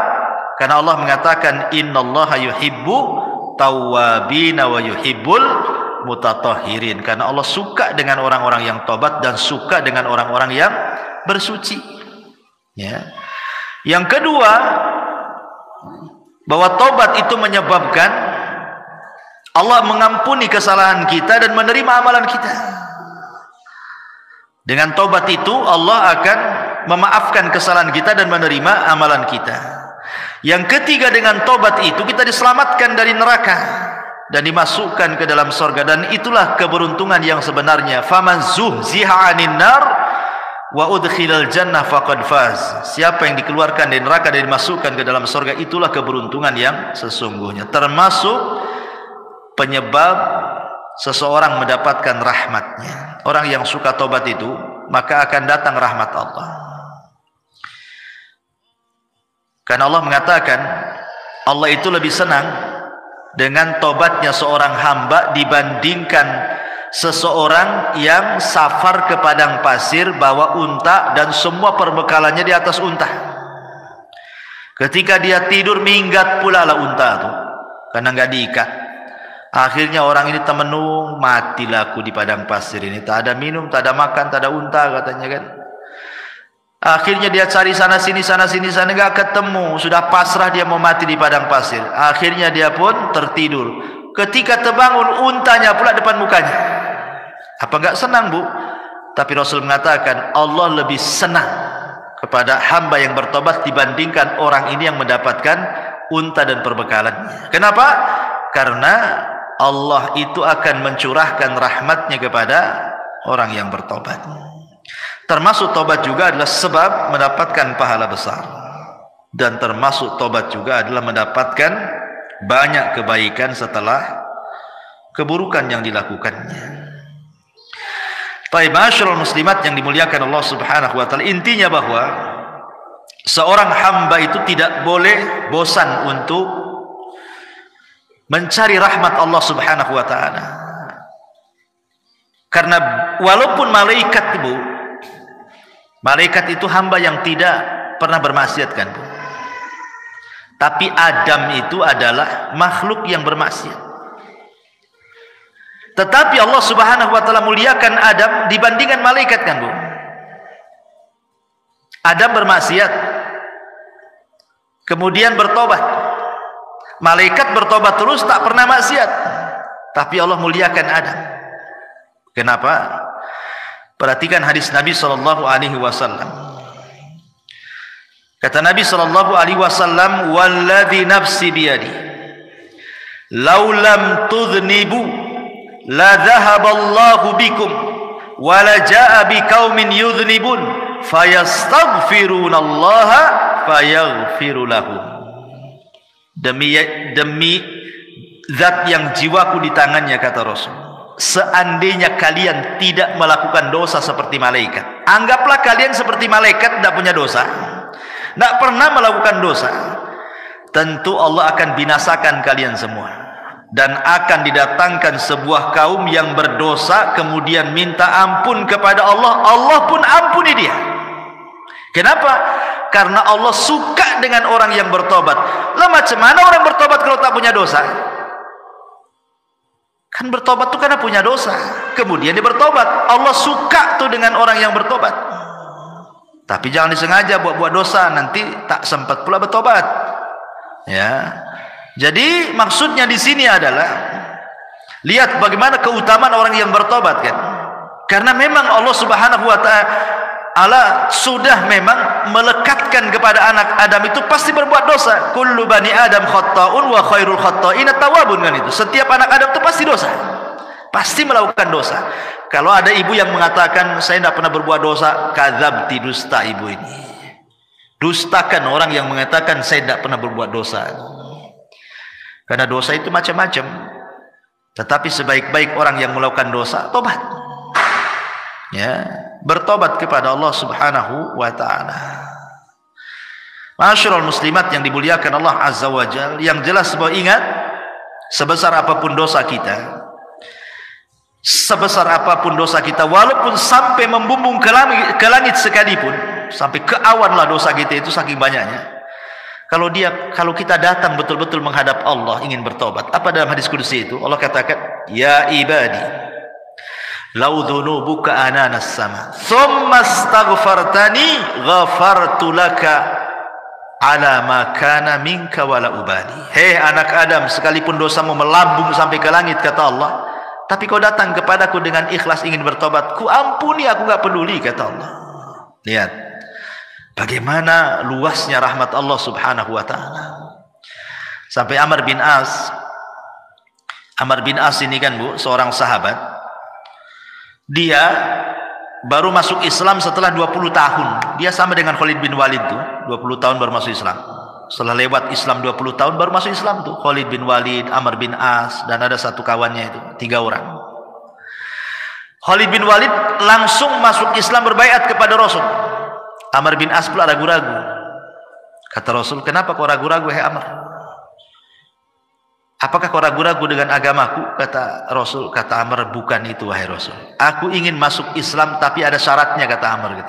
Karena Allah mengatakan innallaha yuhibbu tawwabin wa yuhibbul mutatahhirin. Karena Allah suka dengan orang-orang yang tobat dan suka dengan orang-orang yang bersuci. Ya. Yang kedua, bahwa tobat itu menyebabkan Allah mengampuni kesalahan kita dan menerima amalan kita. Dengan tobat itu Allah akan memaafkan kesalahan kita dan menerima amalan kita. Yang ketiga, dengan tobat itu kita diselamatkan dari neraka dan dimasukkan ke dalam surga, dan itulah keberuntungan yang sebenarnya. Faman zuhziha 'anil nar wa udkhilal jannah faqad faz. Siapa yang dikeluarkan dari neraka dan dimasukkan ke dalam surga, itulah keberuntungan yang sesungguhnya. Termasuk penyebab seseorang mendapatkan rahmatnya. Orang yang suka tobat itu, maka akan datang rahmat Allah. Karena Allah mengatakan, Allah itu lebih senang dengan tobatnya seorang hamba dibandingkan seseorang yang safar ke padang pasir bawa unta dan semua perbekalannya di atas unta. Ketika dia tidur, minggat pula lah unta itu karena nggak diikat. Akhirnya orang ini temenung, matilah aku di padang pasir ini, tak ada minum, tak ada makan, tak ada unta katanya kan. Akhirnya dia cari sana sini nggak ketemu, sudah pasrah dia mau mati di padang pasir. Akhirnya dia pun tertidur. Ketika terbangun, untanya pula depan mukanya. Apa nggak senang, Bu? Tapi Rasul mengatakan Allah lebih senang kepada hamba yang bertobat dibandingkan orang ini yang mendapatkan unta dan perbekalannya. Kenapa? Karena Allah itu akan mencurahkan rahmatnya kepada orang yang bertobat. Termasuk tobat juga adalah sebab mendapatkan pahala besar. Dan termasuk tobat juga adalah mendapatkan banyak kebaikan setelah keburukan yang dilakukannya. Baik, ma'asyiral muslimat yang dimuliakan Allah Subhanahu wa taala, intinya bahwa seorang hamba itu tidak boleh bosan untuk mencari rahmat Allah Subhanahu wa taala. Karena walaupun malaikat, Bu, malaikat itu hamba yang tidak pernah bermaksiat kan, Bu. Tapi Adam itu adalah makhluk yang bermaksiat. Tetapi Allah Subhanahu wa taala muliakan Adam dibandingkan malaikat kan, Bu. Adam bermaksiat, kemudian bertobat. Malaikat bertobat terus, tak pernah maksiat. Tapi Allah muliakan Adam. Kenapa? Perhatikan hadis Nabi sallallahu alaihi wasallam. Kata Nabi sallallahu alaihi wasallam, "Walladzi nafsi biyadi, law lam tudhnibu la dhahaballahu bikum wa la jaa biqaumin yudhnibun fayastaghfirunallaha fayaghfiru lahum. Demi zat yang jiwaku di tangannya, kata Rasul, seandainya kalian tidak melakukan dosa seperti malaikat, anggaplah kalian seperti malaikat, tidak punya dosa, tidak pernah melakukan dosa, tentu Allah akan binasakan kalian semua, dan akan didatangkan sebuah kaum yang berdosa kemudian minta ampun kepada Allah, Allah pun ampuni dia. Kenapa? Karena Allah suka dengan orang yang bertobat. Lah macam mana orang bertobat kalau tak punya dosa? Kan bertobat tuh karena punya dosa, kemudian dia bertobat. Allah suka tuh dengan orang yang bertobat. Tapi jangan disengaja buat dosa, nanti tak sempat pula bertobat. Ya. Jadi maksudnya di sini adalah lihat bagaimana keutamaan orang yang bertobat, kan? Karena memang Allah Subhanahu wa ta'ala sudah memang melekatkan kepada anak Adam itu pasti berbuat dosa. Kullu bani Adam khatta'un wa khairul khatta'ina tawwabun, kan itu. Setiap anak Adam itu pasti dosa. Pasti melakukan dosa. Kalau ada ibu yang mengatakan saya tidak pernah berbuat dosa, kadzabti, dusta ibu ini. Dustakan orang yang mengatakan saya tidak pernah berbuat dosa. Karena dosa itu macam-macam. Tetapi sebaik-baik orang yang melakukan dosa, tobat. Ya, bertobat kepada Allah Subhanahu wa ta'ala. Ma'asyiral muslimat yang dimuliakan Allah Azza wa Jalla, yang jelas bahwa ingat, sebesar apapun dosa kita, walaupun sampai membumbung ke langit sekalipun, sampai ke awan lah dosa kita itu saking banyaknya. Kalau kita datang betul-betul menghadap Allah ingin bertobat, apa dalam hadis qudsi itu? Allah katakan, ya ibadi lau dhunubuka ananas sama thumma astaghfartani ghafartu laka ala ma kana minka wala ubali. Hei anak Adam, sekalipun dosamu melambung sampai ke langit, kata Allah, tapi kau datang kepadaku dengan ikhlas ingin bertobat, ku ampuni, aku enggak peduli, kata Allah. Lihat bagaimana luasnya rahmat Allah Subhanahu wa ta'ala. Sampai Amr bin As ini kan Bu, seorang sahabat. Dia baru masuk Islam setelah 20 tahun. Dia sama dengan Khalid bin Walid tuh, 20 tahun baru masuk Islam. Setelah lewat Islam 20 tahun baru masuk Islam tuh. Khalid bin Walid, Amr bin As, dan ada satu kawannya itu, 3 orang. Khalid bin Walid langsung masuk Islam, berbaiat kepada Rasul. Amr bin As pula ragu-ragu. Kata Rasul, kenapa kau ragu-ragu, hai Amr? Apakah kau ragu-ragu dengan agamaku? Kata Rasul. Kata Amr, bukan itu wahai Rasul, aku ingin masuk Islam tapi ada syaratnya, kata Amr.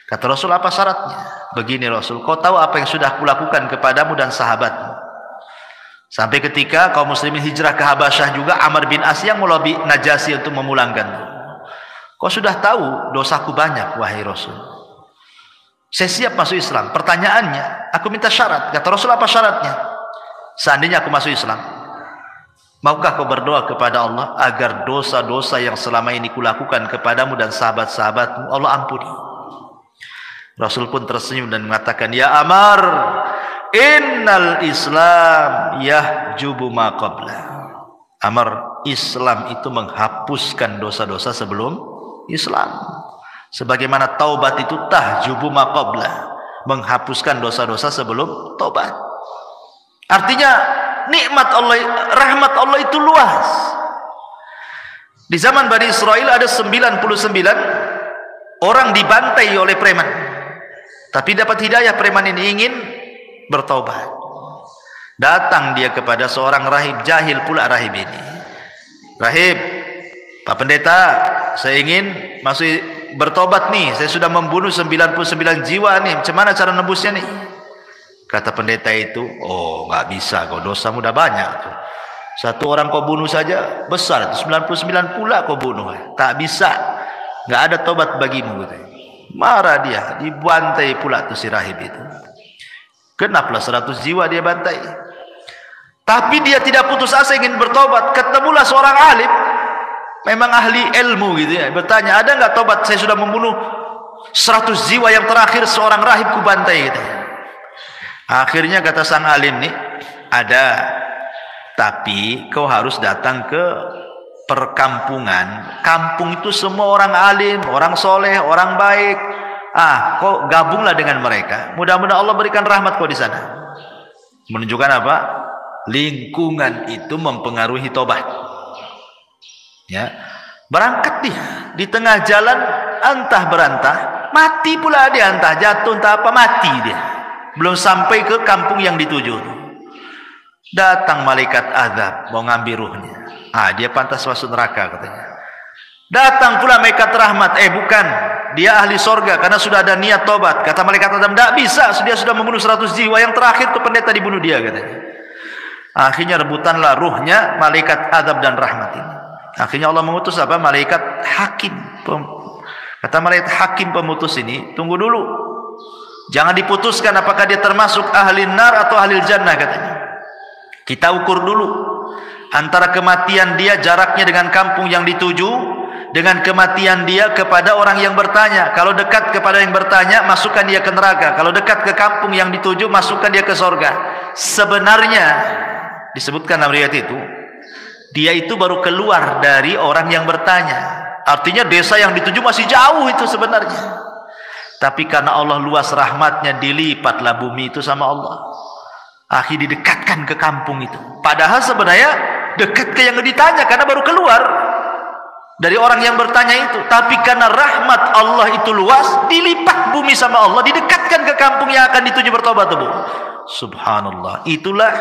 Kata Rasul, apa syaratnya? Begini Rasul, kau tahu apa yang sudah aku lakukan kepadamu dan sahabatmu, sampai ketika kaum muslimin hijrah ke Habasyah juga Amr bin As yang melobi Najasyi untuk memulangkan. Kau sudah tahu dosaku banyak wahai Rasul, saya siap masuk Islam. Pertanyaannya, aku minta syarat. Kata Rasul, apa syaratnya? Seandainya aku masuk Islam, maukah kau berdoa kepada Allah agar dosa-dosa yang selama ini kulakukan kepadamu dan sahabat-sahabatmu Allah ampuni? Rasul pun tersenyum dan mengatakan, ya Amr, innal Islam yahjubu ma qabla. Amr, Islam itu menghapuskan dosa-dosa sebelum Islam. Sebagaimana taubat itu tahjubu ma qabla, menghapuskan dosa-dosa sebelum taubat. Artinya nikmat Allah, rahmat Allah itu luas. Di zaman Bani Israel ada 99 orang dibantai oleh preman, tapi dapat hidayah. Preman ini ingin bertaubat. Datang dia kepada seorang rahib, jahil pula rahib ini. Rahib, Pak Pendeta, saya ingin masuk bertobat nih, saya sudah membunuh 99 jiwa nih, macam mana cara nebusnya nih? Kata pendeta itu, oh nggak bisa, kau dosamu udah banyak tuh. Satu orang kau bunuh saja besar, 99 pula kau bunuh, tak bisa, nggak ada tobat bagimu. Gitu. Marah dia, dibantai pula tuh si rahib itu. Kenapa 100 jiwa dia bantai? Tapi dia tidak putus asa ingin bertobat. Ketemulah seorang alim, memang ahli ilmu gitu ya, bertanya, ada nggak tobat? Saya sudah membunuh 100 jiwa, yang terakhir seorang rahib ku bantai gitu. Akhirnya kata sang alim nih, ada, tapi kau harus datang ke perkampungan. Kampung itu semua orang alim, orang soleh, orang baik. kau gabunglah dengan mereka. Mudah-mudahan Allah berikan rahmat kau di sana. Menunjukkan apa? Lingkungan itu mempengaruhi tobat. Ya, berangkat dia di tengah jalan antah berantah, mati pula dia, entah jatuh entah apa, mati dia. Belum sampai ke kampung yang dituju. Datang malaikat azab mau ngambil ruhnya. Dia pantas masuk neraka katanya. Datang pula malaikat rahmat, bukan, dia ahli sorga karena sudah ada niat tobat. Kata malaikat Adam, tidak bisa, dia sudah membunuh 100 jiwa, yang terakhir itu pendeta dibunuh dia katanya. Akhirnya rebutanlah ruhnya malaikat azab dan rahmat ini. Akhirnya Allah mengutus apa? Malaikat hakim. Kata malaikat hakim pemutus ini, tunggu dulu, jangan diputuskan apakah dia termasuk ahli nar atau ahli jannah katanya. Kita ukur dulu antara kematian dia jaraknya dengan kampung yang dituju, dengan kematian dia kepada orang yang bertanya. Kalau dekat kepada yang bertanya, masukkan dia ke neraka. Kalau dekat ke kampung yang dituju, masukkan dia ke sorga. Sebenarnya disebutkan dalam riwayat itu, dia itu baru keluar dari orang yang bertanya. Artinya desa yang dituju masih jauh itu sebenarnya. Tapi karena Allah luas rahmatnya, dilipatlah bumi itu sama Allah. Akhirnya didekatkan ke kampung itu. Padahal sebenarnya dekat ke yang ditanya karena baru keluar dari orang yang bertanya itu. Tapi karena rahmat Allah itu luas, dilipat bumi sama Allah, didekatkan ke kampung yang akan dituju bertobat tuh. Subhanallah. Itulah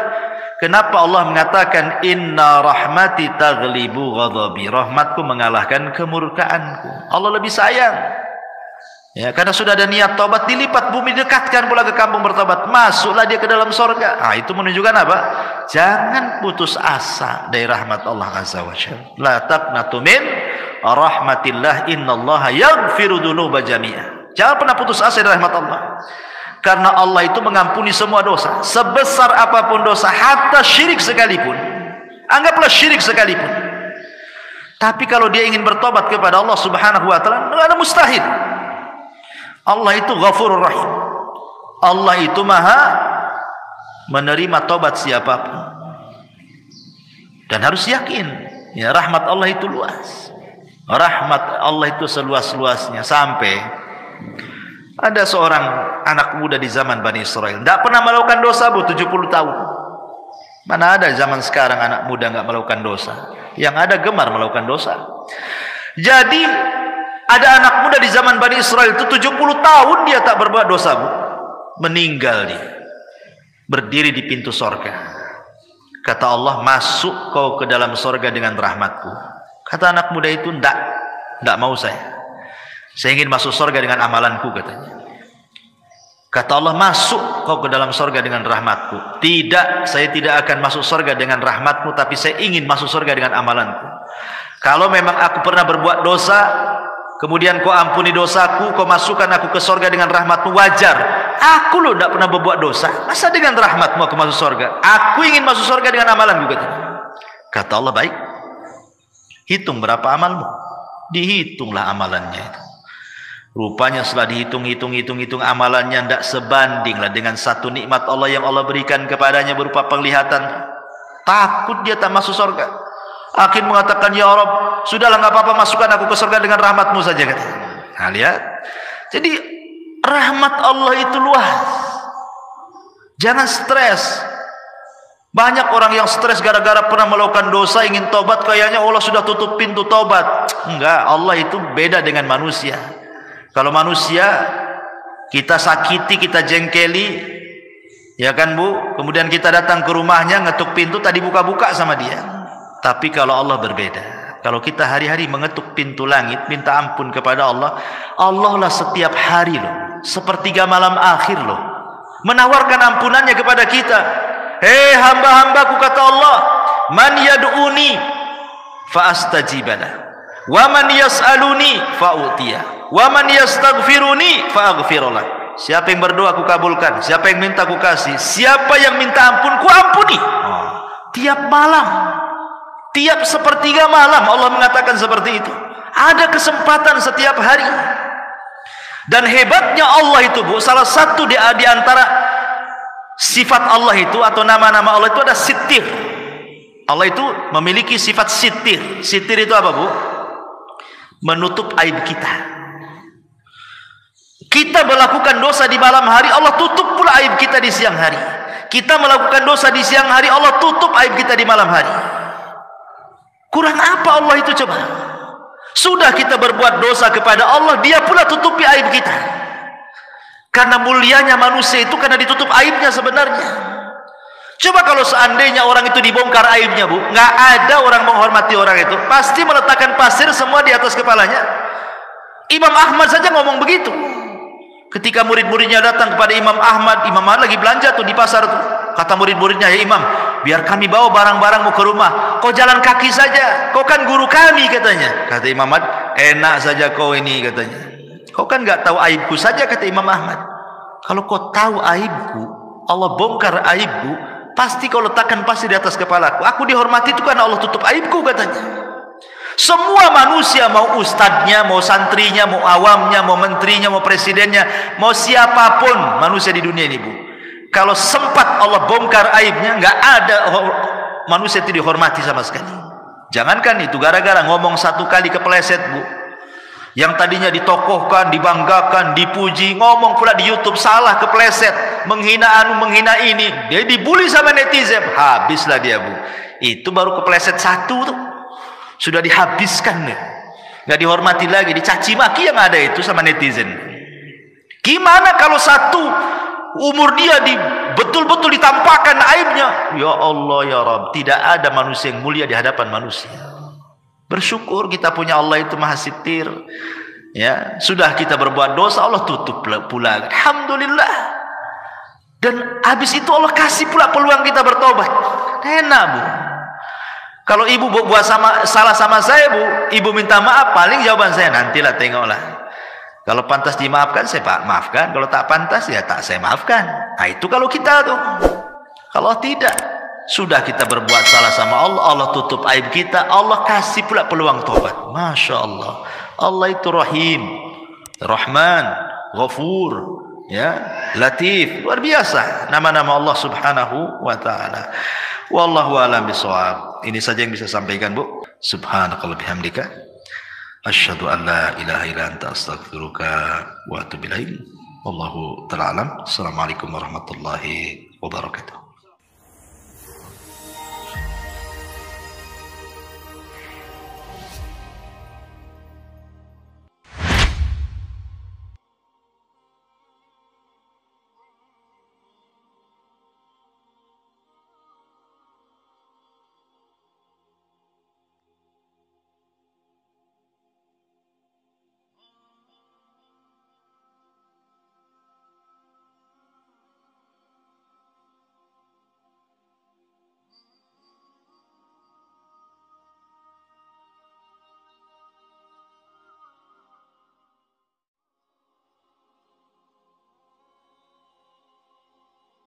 kenapa Allah mengatakan inna rahmati taghlibu ghadabi. Rahmatku mengalahkan kemurkaanku. Allah lebih sayang. Ya, karena sudah ada niat tobat, dilipat bumi, dekatkan pula ke kampung bertobat, masuklah dia ke dalam sorga. Itu menunjukkan apa? Jangan putus asa dari rahmat Allah Azza wa Jalla. La taqnatu min rahmatillah, innallaha yaghfiru dzunuba jami'a. Jangan pernah putus asa dari rahmat Allah. Karena Allah itu mengampuni semua dosa, sebesar apapun dosa, hatta syirik sekalipun. Anggaplah syirik sekalipun. Tapi kalau dia ingin bertobat kepada Allah Subhanahu wa taala, tidak ada mustahil. Allah itu Ghafurur Rahim. Allah itu maha menerima tobat siapapun. Dan harus yakin, ya, rahmat Allah itu luas. Rahmat Allah itu seluas-luasnya. Sampai ada seorang anak muda di zaman Bani Israel, tidak pernah melakukan dosa 70 tahun. Mana ada zaman sekarang anak muda nggak melakukan dosa? Yang ada gemar melakukan dosa. Jadi ada anak muda di zaman Bani Israel itu 70 tahun dia tak berbuat dosa, Bu. Meninggal dia. Berdiri di pintu sorga. Kata Allah, masuk kau ke dalam sorga dengan rahmatku. Kata anak muda itu, tidak mau saya. Saya ingin masuk sorga dengan amalanku katanya. Kata Allah, masuk kau ke dalam sorga dengan rahmatku. Tidak, saya tidak akan masuk sorga dengan rahmatmu, tapi saya ingin masuk sorga dengan amalanku. Kalau memang aku pernah berbuat dosa, kemudian kau ampuni dosaku, kau masukkan aku ke sorga dengan rahmatmu, wajar. Aku loh tidak pernah berbuat dosa, masa dengan rahmatmu aku masuk sorga? Aku ingin masuk sorga dengan amalan juga. Kata Allah, baik, hitung berapa amalmu. Dihitunglah amalannya itu. Rupanya setelah dihitung amalannya tidak sebanding lah dengan satu nikmat Allah yang Allah berikan kepadanya berupa penglihatan. Takut dia tak masuk sorga. Akhir mengatakan, ya Rabb, sudahlah, nggak apa-apa, masukkan aku ke surga dengan rahmatmu saja katanya. Nah, lihat. Jadi rahmat Allah itu luas. Jangan stres. Banyak orang yang stres gara-gara pernah melakukan dosa, ingin tobat, kayaknya Allah sudah tutup pintu tobat. Enggak, Allah itu beda dengan manusia. Kalau manusia kita sakiti, kita jengkeli, ya kan Bu, kemudian kita datang ke rumahnya, ngetuk pintu, tadi buka-buka sama dia. Tapi kalau Allah berbeda. Kalau kita hari-hari mengetuk pintu langit, minta ampun kepada Allah, Allah lah setiap hari loh, sepertiga malam akhir loh, menawarkan ampunannya kepada kita. Hei hamba-hambaku, kata Allah, man yad'uni fa astajibalah, wa man yas'aluni fa utiya, wa man yastaghfiruni fa aghfirullah. Siapa yang berdoa aku kabulkan, siapa yang minta aku kasih, siapa yang minta ampun ku ampuni. Tiap malam, tiap sepertiga malam Allah mengatakan seperti itu. Ada kesempatan setiap hari. Dan hebatnya Allah itu, Bu, salah satu di antara sifat Allah itu atau nama-nama Allah itu ada sitir. Allah itu memiliki sifat sitir. Sitir itu apa, Bu? Menutup aib kita. Kita melakukan dosa di malam hari, Allah tutup pula aib kita di siang hari. Kita melakukan dosa di siang hari, Allah tutup aib kita di malam hari. Kurang apa Allah itu coba? Sudah kita berbuat dosa kepada Allah, Dia pula tutupi aib kita. Karena mulianya manusia itu karena ditutup aibnya sebenarnya. Coba kalau seandainya orang itu dibongkar aibnya, Bu, nggak ada orang menghormati orang itu, pasti meletakkan pasir semua di atas kepalanya. Imam Ahmad saja ngomong begitu. Ketika murid-muridnya datang kepada Imam Ahmad lagi belanja tuh di pasar tuh. Kata murid-muridnya, ya Imam, biar kami bawa barang-barangmu ke rumah. Kau jalan kaki saja, kau kan guru kami katanya. Kata Imam Ahmad, enak saja kau ini katanya. Kau kan nggak tahu aibku saja, kata Imam Ahmad. Kalau kau tahu aibku, Allah bongkar aibku, pasti kau letakkan pasir di atas kepalaku. Aku dihormati itu karena Allah tutup aibku katanya. Semua manusia, mau ustadznya, mau santrinya, mau awamnya, mau menterinya, mau presidennya, mau siapapun manusia di dunia ini, Bu, kalau sempat Allah bongkar aibnya, nggak ada manusia itu dihormati sama sekali. Jangankan itu, gara-gara ngomong satu kali kepeleset, Bu, yang tadinya ditokohkan, dibanggakan, dipuji, ngomong pula di YouTube salah, kepeleset, menghina menghina ini, dia dibully sama netizen, habislah dia, Bu. Itu baru kepeleset satu tuh, sudah dihabiskan nih, nggak dihormati lagi, dicaci maki yang ada itu sama netizen. Gimana kalau satu umur dia betul-betul ditampakkan aibnya? Ya Allah ya Rabb, tidak ada manusia yang mulia di hadapan manusia. Bersyukur kita punya Allah itu maha sitir. Ya, sudah kita berbuat dosa, Allah tutup pula. Alhamdulillah. Dan habis itu Allah kasih pula peluang kita bertobat. Enak, Bu. Kalau ibu buat salah sama saya, Bu, ibu minta maaf, paling jawaban saya, nantilah tengoklah. Kalau pantas dimaafkan, saya maafkan. Kalau tak pantas, ya tak saya maafkan. Nah itu kalau kita tuh. Kalau tidak, sudah kita berbuat salah sama Allah, Allah tutup aib kita, Allah kasih pula peluang tobat. Masya Allah. Allah itu Rahim, Rahman, Ghafur, ya, Latif. Luar biasa nama-nama Allah subhanahu wa ta'ala. Wallahu a'lam bishawab. Ini saja yang bisa sampaikan, Bu. Subhanakallahumma bihamdika asyhadu an la ilaha illa anta astaghfiruka wa atubu ilaik. Wallahu ta'ala alam. Assalamualaikum warahmatullahi wabarakatuh.